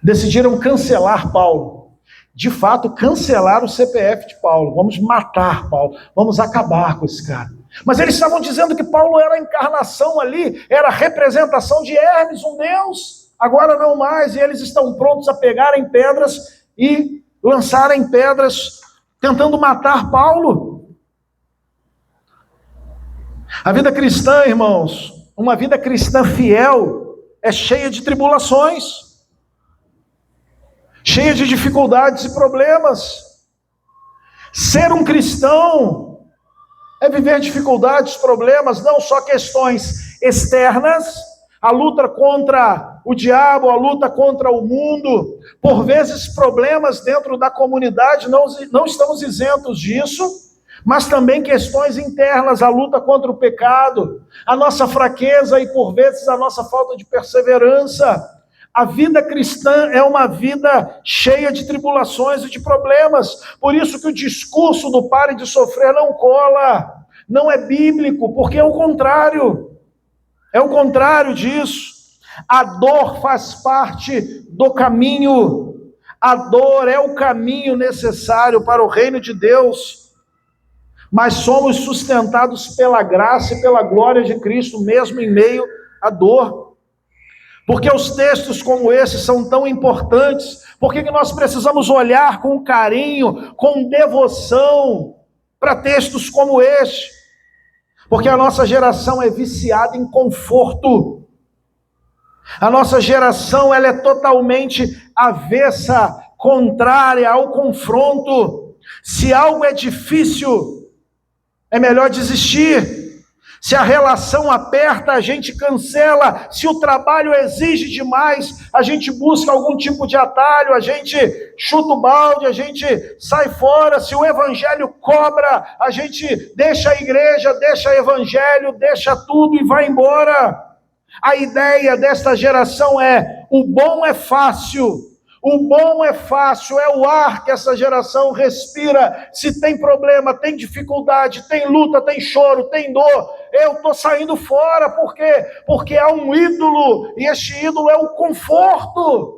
Speaker 1: Decidiram cancelar Paulo. De fato, cancelar o CPF de Paulo. Vamos matar Paulo. Vamos acabar com esse cara. Mas eles estavam dizendo que Paulo era a encarnação ali, era a representação de Hermes, um deus. Agora não mais. E eles estão prontos a pegarem pedras e lançarem pedras, tentando matar Paulo. A vida cristã, irmãos, uma vida cristã fiel, é cheia de tribulações, cheia de dificuldades e problemas. Ser um cristão é viver dificuldades, problemas, não só questões externas, a luta contra o diabo, a luta contra o mundo, por vezes problemas dentro da comunidade, não estamos isentos disso, mas também questões internas, a luta contra o pecado, a nossa fraqueza e por vezes a nossa falta de perseverança, A vida cristã é uma vida cheia de tribulações e de problemas. Por isso que o discurso do pare de sofrer não cola, não é bíblico, porque é o contrário. É o contrário disso. A dor faz parte do caminho. A dor é o caminho necessário para o reino de Deus. Mas somos sustentados pela graça e pela glória de Cristo, mesmo em meio à dor. Porque os textos como esses são tão importantes? Por que nós precisamos olhar com carinho, com devoção, para textos como este? Porque a nossa geração é viciada em conforto. A nossa geração ela é totalmente avessa, contrária ao confronto. Se algo é difícil, é melhor desistir. Se a relação aperta, a gente cancela. Se o trabalho exige demais, a gente busca algum tipo de atalho, a gente chuta o balde, a gente sai fora. Se o evangelho cobra, a gente deixa a igreja, deixa o evangelho, deixa tudo e vai embora. A ideia desta geração é: o bom é fácil. O bom é fácil, é o ar que essa geração respira. Se tem problema, tem dificuldade, tem luta, tem choro, tem dor, eu estou saindo fora. Por quê? Porque há um ídolo, e este ídolo é o conforto.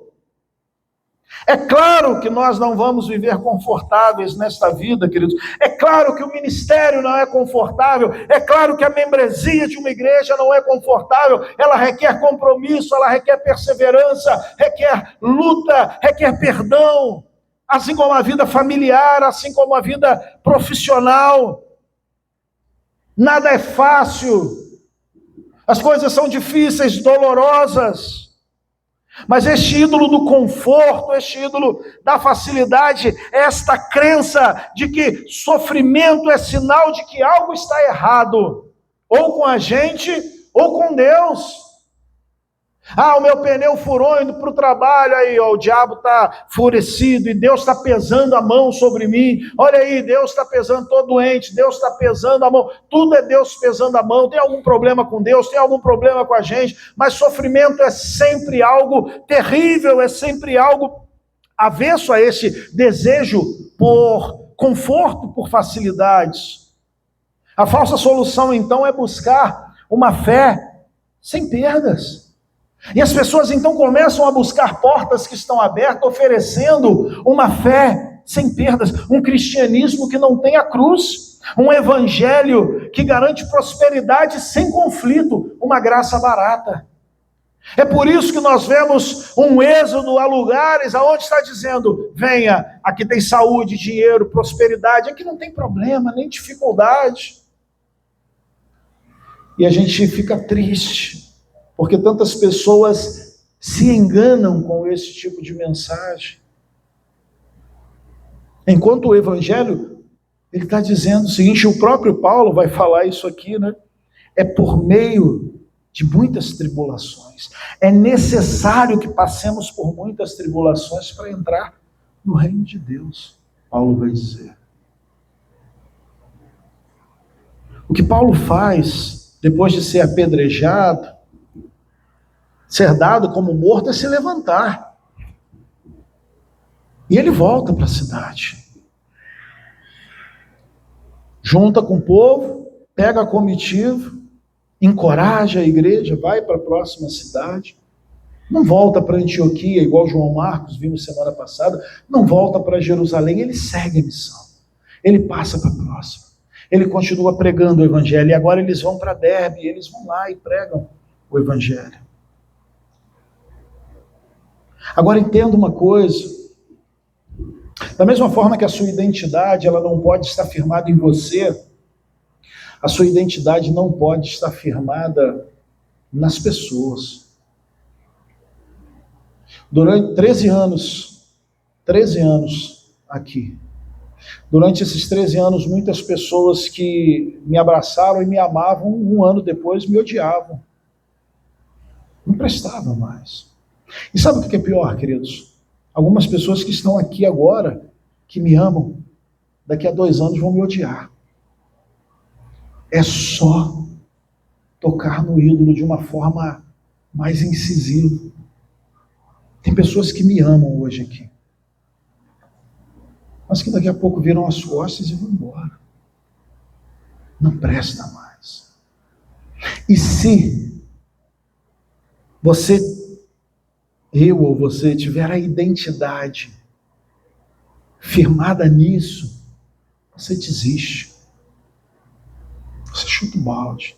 Speaker 1: É claro que nós não vamos viver confortáveis nesta vida, queridos. É claro que o ministério não é confortável. É claro que a membresia de uma igreja não é confortável. Ela requer compromisso, ela requer perseverança, requer luta, requer perdão. Assim como a vida familiar, assim como a vida profissional. Nada é fácil. As coisas são difíceis, dolorosas. Mas este ídolo do conforto, este ídolo da facilidade, esta crença de que sofrimento é sinal de que algo está errado, ou com a gente, ou com Deus. Ah, o meu pneu furou indo para o trabalho, aí ó, o diabo está enfurecido e Deus está pesando a mão sobre mim. Olha aí, Deus está pesando, estou doente, Deus está pesando a mão. Tudo é Deus pesando a mão. Tem algum problema com Deus, tem algum problema com a gente, mas sofrimento é sempre algo terrível, é sempre algo avesso a esse desejo por conforto, por facilidades. A falsa solução então é buscar uma fé sem perdas. E as pessoas então começam a buscar portas que estão abertas, oferecendo uma fé sem perdas, um cristianismo que não tem a cruz, um evangelho que garante prosperidade sem conflito, uma graça barata. É por isso que nós vemos um êxodo a lugares aonde está dizendo: venha, aqui tem saúde, dinheiro, prosperidade, aqui não tem problema, nem dificuldade. E a gente fica triste, porque tantas pessoas se enganam com esse tipo de mensagem. Enquanto o evangelho, ele está dizendo o seguinte, o próprio Paulo vai falar isso aqui, né? É por meio de muitas tribulações. É necessário que passemos por muitas tribulações para entrar no reino de Deus, Paulo vai dizer. O que Paulo faz, depois de ser apedrejado, ser dado como morto, é se levantar. E ele volta para a cidade. Junta com o povo, pega a comitiva, encoraja a igreja, vai para a próxima cidade. Não volta para Antioquia, igual João Marcos, vimos semana passada. Não volta para Jerusalém, ele segue a missão. Ele passa para a próxima. Ele continua pregando o evangelho. E agora eles vão para Derbe, eles vão lá e pregam o evangelho. Agora entenda uma coisa, da mesma forma que a sua identidade ela não pode estar firmada em você, a sua identidade não pode estar firmada nas pessoas. Durante 13 anos aqui, durante esses 13 anos, muitas pessoas que me abraçaram e me amavam, um ano depois me odiavam, não prestavam mais. E sabe o que é pior, queridos? Algumas pessoas que estão aqui agora, que me amam, daqui a 2 anos vão me odiar. É só tocar no ídolo de uma forma mais incisiva. Tem pessoas que me amam hoje aqui, mas que daqui a pouco viram as costas e vão embora. Não presta mais. E se você, eu ou você, tiver a identidade firmada nisso, você desiste. Você chuta o balde.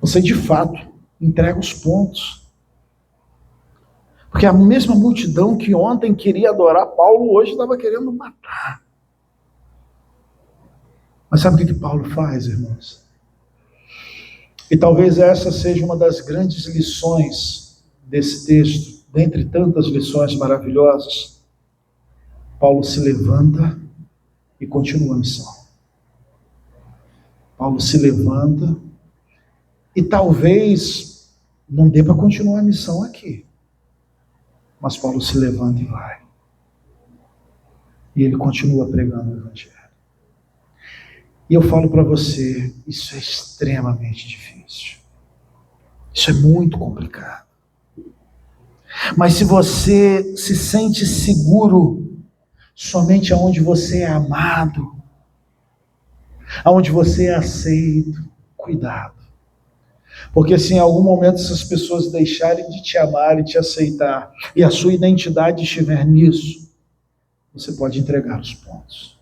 Speaker 1: Você de fato entrega os pontos. Porque a mesma multidão que ontem queria adorar Paulo, hoje estava querendo matar. Mas sabe o que Paulo faz, irmãos? E talvez essa seja uma das grandes lições desse texto, dentre tantas lições maravilhosas. Paulo se levanta e continua a missão. Paulo se levanta e talvez não dê para continuar a missão aqui. Mas Paulo se levanta e vai. E ele continua pregando o Evangelho. E eu falo para você, isso é extremamente difícil. Isso é muito complicado. Mas se você se sente seguro somente aonde você é amado, aonde você é aceito, cuidado. Porque se em algum momento essas pessoas deixarem de te amar e te aceitar, e a sua identidade estiver nisso, você pode entregar os pontos.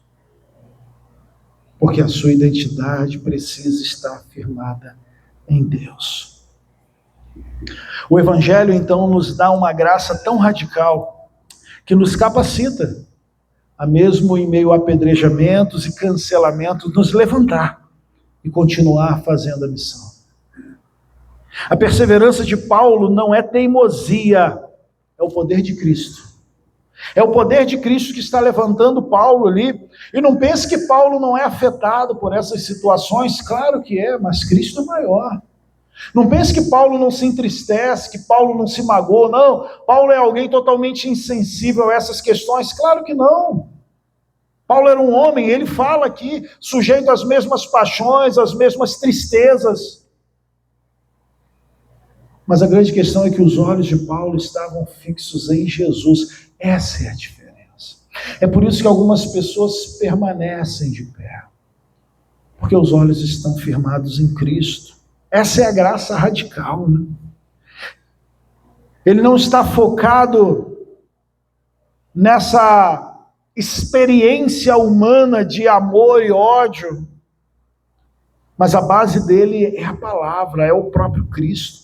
Speaker 1: Porque a sua identidade precisa estar firmada em Deus. O Evangelho, então, nos dá uma graça tão radical que nos capacita a mesmo em meio a apedrejamentos e cancelamentos, nos levantar e continuar fazendo a missão. A perseverança de Paulo não é teimosia, é o poder de Cristo. É o poder de Cristo que está levantando Paulo ali. E não pense que Paulo não é afetado por essas situações. Claro que é, mas Cristo é maior. Não pense que Paulo não se entristece, que Paulo não se magoa. Não, Paulo é alguém totalmente insensível a essas questões. Claro que não. Paulo era um homem, ele fala aqui, sujeito às mesmas paixões, às mesmas tristezas. Mas a grande questão é que os olhos de Paulo estavam fixos em Jesus. Essa é a diferença. É por isso que algumas pessoas permanecem de pé. Porque os olhos estão firmados em Cristo. Essa é a graça radical, né? Ele não está focado nessa experiência humana de amor e ódio, mas a base dele é a palavra, é o próprio Cristo.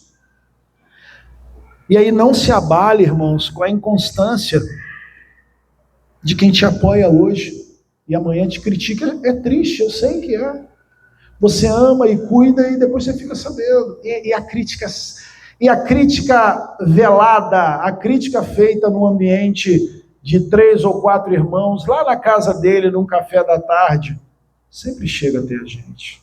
Speaker 1: E aí não se abale, irmãos, com a inconstância de quem te apoia hoje e amanhã te critica. É triste, eu sei que é. Você ama e cuida e depois você fica sabendo. E a crítica velada, a crítica feita no ambiente de 3 ou 4 irmãos, lá na casa dele, num café da tarde, sempre chega até a gente.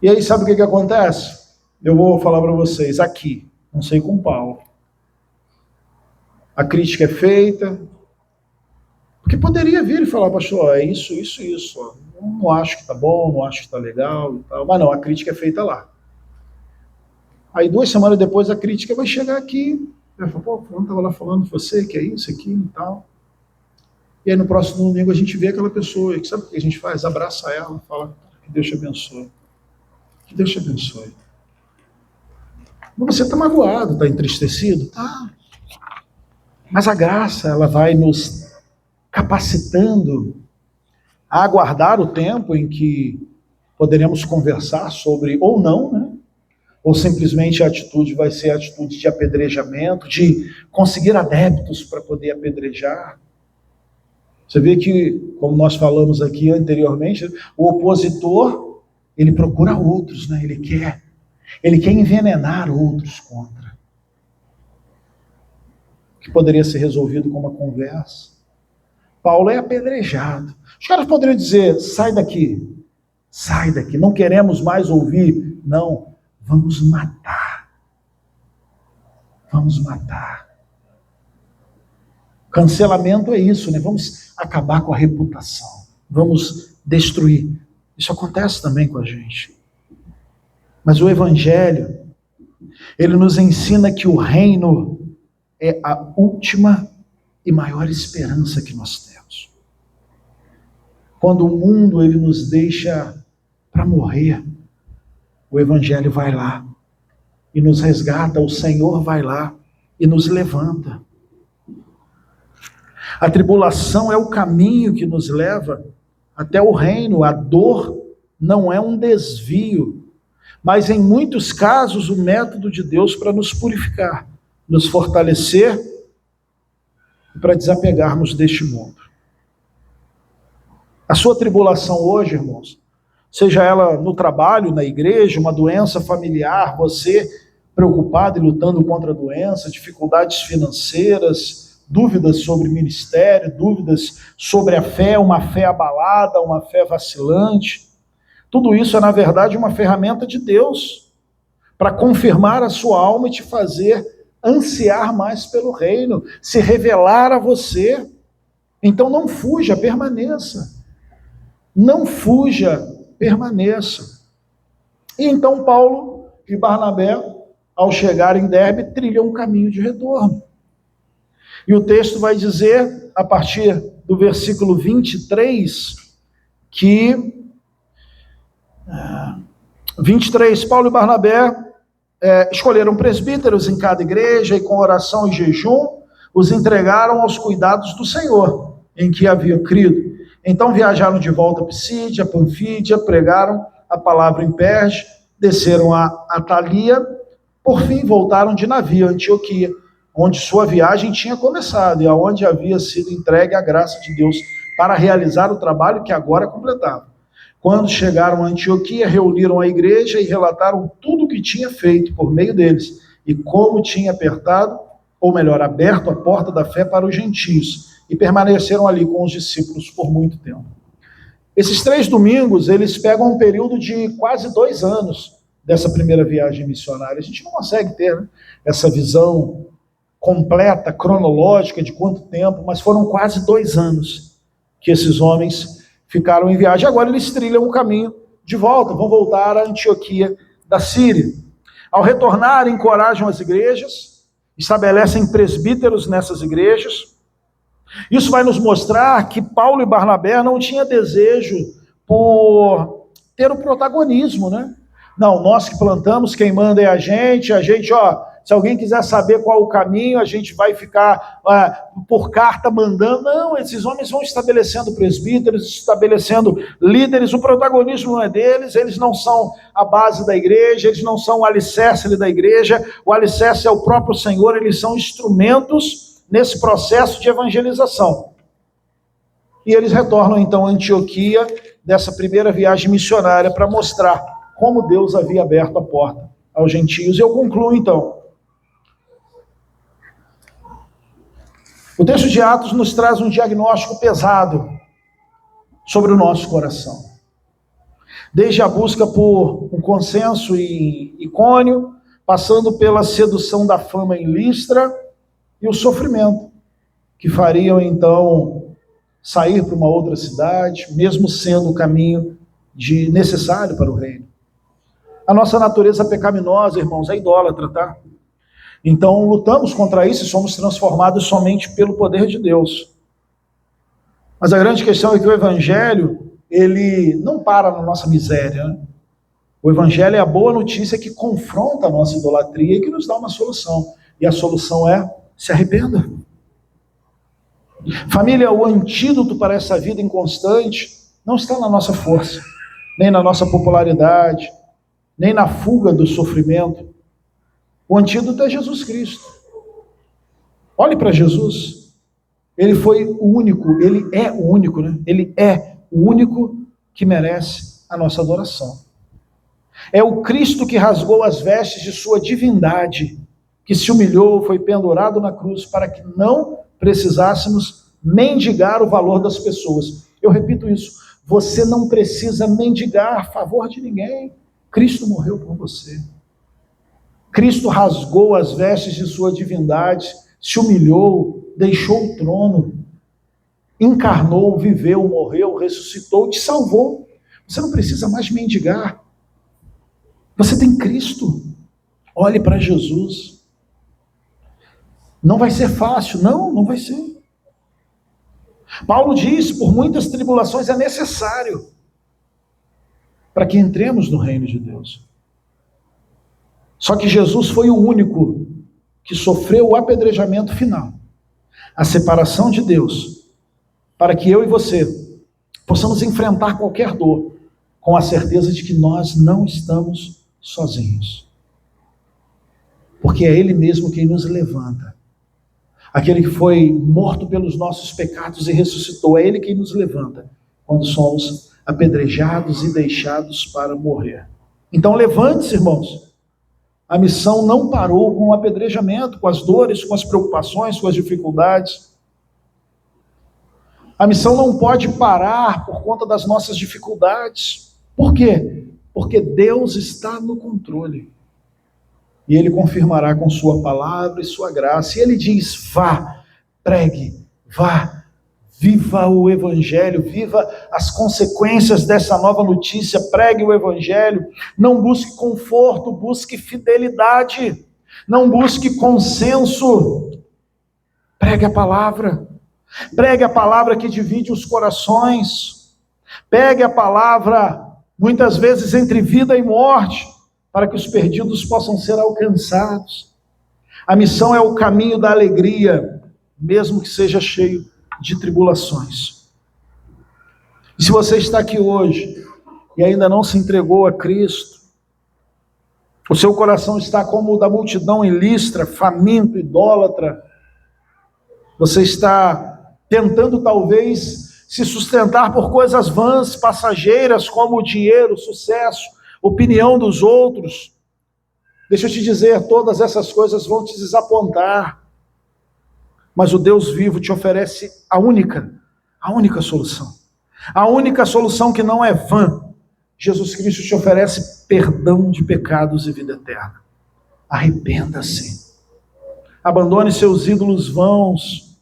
Speaker 1: E aí sabe o que acontece? Eu vou falar para vocês aqui, não sei com Paulo. A crítica é feita, porque poderia vir e falar, pastor, é isso. Não acho que está bom, não acho que está legal e tal. Mas não, a crítica é feita lá. Aí 2 semanas depois a crítica vai chegar aqui. Vai falar, pô, fulano estava lá falando de você, que é isso, aquilo e tal. E aí no próximo domingo a gente vê aquela pessoa, e sabe o que a gente faz? Abraça ela, fala, que Deus te abençoe. Que Deus te abençoe. Mas você está magoado, está entristecido? Tá. Mas a graça, ela vai nos capacitando a aguardar o tempo em que poderemos conversar sobre, ou não, né? Ou simplesmente a atitude vai ser a atitude de apedrejamento, de conseguir adeptos para poder apedrejar. Você vê que, como nós falamos aqui anteriormente, o opositor, ele procura outros, né? Ele quer envenenar outros contra. Que poderia ser resolvido com uma conversa. Paulo é apedrejado. Os caras poderiam dizer, sai daqui, não queremos mais ouvir. Não, vamos matar. Cancelamento é isso, né? Vamos acabar com a reputação, vamos destruir. Isso acontece também com a gente. Mas o Evangelho, ele nos ensina que o reino é a última e maior esperança que nós temos. Quando o mundo ele nos deixa para morrer, o Evangelho vai lá e nos resgata, o Senhor vai lá e nos levanta. A tribulação é o caminho que nos leva até o reino. A dor não é um desvio, mas em muitos casos o método de Deus para nos purificar, nos fortalecer e para desapegarmos deste mundo. A sua tribulação hoje, irmãos, seja ela no trabalho, na igreja, uma doença familiar, você preocupado e lutando contra a doença, dificuldades financeiras, dúvidas sobre ministério, dúvidas sobre a fé, uma fé abalada, uma fé vacilante. Tudo isso é, na verdade, uma ferramenta de Deus para confirmar a sua alma e te fazer ansiar mais pelo reino, se revelar a você. Então não fuja, permaneça. Não fuja, permaneça. E então Paulo e Barnabé, ao chegar em Derbe, trilham um caminho de retorno. E o texto vai dizer, a partir do versículo 23, que 23, Paulo e Barnabé escolheram presbíteros em cada igreja e com oração e jejum os entregaram aos cuidados do Senhor, em que haviam crido. Então viajaram de volta a Pisídia, Panfídia, pregaram a palavra em Perge, desceram a Atalia, por fim voltaram de navio a Antioquia, onde sua viagem tinha começado e aonde havia sido entregue a graça de Deus para realizar o trabalho que agora completava. Quando chegaram a Antioquia, reuniram a igreja e relataram tudo o que tinha feito por meio deles e como tinha aberto a porta da fé para os gentios, e permaneceram ali com os discípulos por muito tempo. Esses 3 domingos, eles pegam um período de quase 2 anos dessa primeira viagem missionária. A gente não consegue ter essa visão completa, cronológica de quanto tempo, mas foram quase 2 anos que esses homens ficaram em viagem. Agora eles trilham o caminho de volta, vão voltar a Antioquia da Síria. Ao retornar, encorajam as igrejas, estabelecem presbíteros nessas igrejas. Isso vai nos mostrar que Paulo e Barnabé não tinham desejo por ter o protagonismo, né? Não, nós que plantamos, quem manda é a gente, se alguém quiser saber qual o caminho, a gente vai ficar por carta mandando. Não, esses homens vão estabelecendo presbíteros, estabelecendo líderes, o protagonismo não é deles, eles não são a base da igreja, eles não são o alicerce da igreja, o alicerce é o próprio Senhor, eles são instrumentos nesse processo de evangelização. E eles retornam então a Antioquia, dessa primeira viagem missionária, para mostrar como Deus havia aberto a porta aos gentios. E eu concluo então. O texto de Atos nos traz um diagnóstico pesado sobre o nosso coração. Desde a busca por um consenso em Icônio, passando pela sedução da fama em Listra, e o sofrimento, que fariam então sair para uma outra cidade, mesmo sendo o caminho necessário para o reino. A nossa natureza pecaminosa, irmãos, é idólatra, tá? Então lutamos contra isso e somos transformados somente pelo poder de Deus. Mas a grande questão é que o Evangelho, ele não para na nossa miséria, né? O Evangelho é a boa notícia que confronta a nossa idolatria e que nos dá uma solução. E a solução é: se arrependa. Família, o antídoto para essa vida inconstante não está na nossa força, nem na nossa popularidade, nem na fuga do sofrimento. O antídoto é Jesus Cristo. Olhe para Jesus. Ele foi o único, ele é o único, né? Ele é o único que merece a nossa adoração. É o Cristo que rasgou as vestes de sua divindade, que se humilhou, foi pendurado na cruz para que não precisássemos mendigar o valor das pessoas. Eu repito isso, você não precisa mendigar favor de ninguém. Cristo morreu por você. Cristo rasgou as vestes de sua divindade, se humilhou, deixou o trono, encarnou, viveu, morreu, ressuscitou, te salvou. Você não precisa mais mendigar. Você tem Cristo. Olhe para Jesus. Não vai ser fácil. Não, não vai ser. Paulo diz, por muitas tribulações é necessário para que entremos no reino de Deus. Só que Jesus foi o único que sofreu o apedrejamento final, a separação de Deus, para que eu e você possamos enfrentar qualquer dor, com a certeza de que nós não estamos sozinhos. Porque é Ele mesmo quem nos levanta. Aquele que foi morto pelos nossos pecados e ressuscitou, é Ele quem nos levanta quando somos apedrejados e deixados para morrer. Então levante-se, irmãos. A missão não parou com o apedrejamento, com as dores, com as preocupações, com as dificuldades. A missão não pode parar por conta das nossas dificuldades. Por quê? Porque Deus está no controle. E Ele confirmará com sua palavra e sua graça. E Ele diz, vá, pregue, vá, viva o Evangelho, viva as consequências dessa nova notícia, pregue o Evangelho. Não busque conforto, busque fidelidade. Não busque consenso. Pregue a palavra. Pregue a palavra que divide os corações. Pregue a palavra, muitas vezes entre vida e morte, para que os perdidos possam ser alcançados. A missão é o caminho da alegria, mesmo que seja cheio de tribulações. E se você está aqui hoje e ainda não se entregou a Cristo, o seu coração está como o da multidão em Listra, faminto, idólatra, você está tentando talvez se sustentar por coisas vãs, passageiras, como o dinheiro, sucesso, opinião dos outros. Deixa eu te dizer, todas essas coisas vão te desapontar, mas o Deus vivo te oferece a única solução. A única solução que não é vã. Jesus Cristo te oferece perdão de pecados e vida eterna. Arrependa-se. Abandone seus ídolos vãos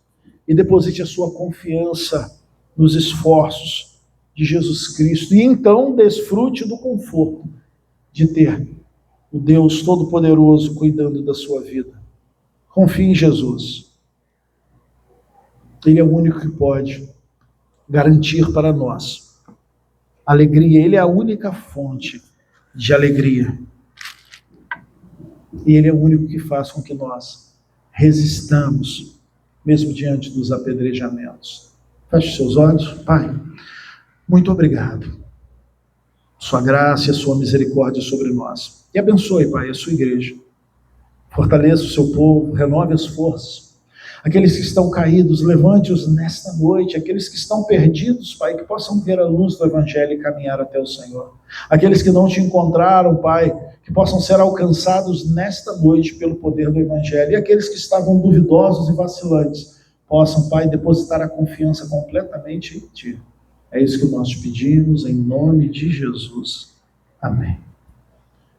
Speaker 1: e deposite a sua confiança nos esforços de Jesus Cristo. E então desfrute do conforto de ter o Deus Todo-Poderoso cuidando da sua vida. Confie em Jesus. Ele é o único que pode garantir para nós alegria. Ele é a única fonte de alegria. E Ele é o único que faz com que nós resistamos, mesmo diante dos apedrejamentos. Feche seus olhos. Pai, muito obrigado. Sua graça e a sua misericórdia sobre nós. E abençoe, Pai, a sua igreja. Fortaleça o seu povo, renove as forças. Aqueles que estão caídos, levante-os nesta noite. Aqueles que estão perdidos, Pai, que possam ver a luz do Evangelho e caminhar até o Senhor. Aqueles que não te encontraram, Pai, que possam ser alcançados nesta noite pelo poder do Evangelho. E aqueles que estavam duvidosos e vacilantes, possam, Pai, depositar a confiança completamente em Ti. É isso que nós te pedimos, em nome de Jesus. Amém.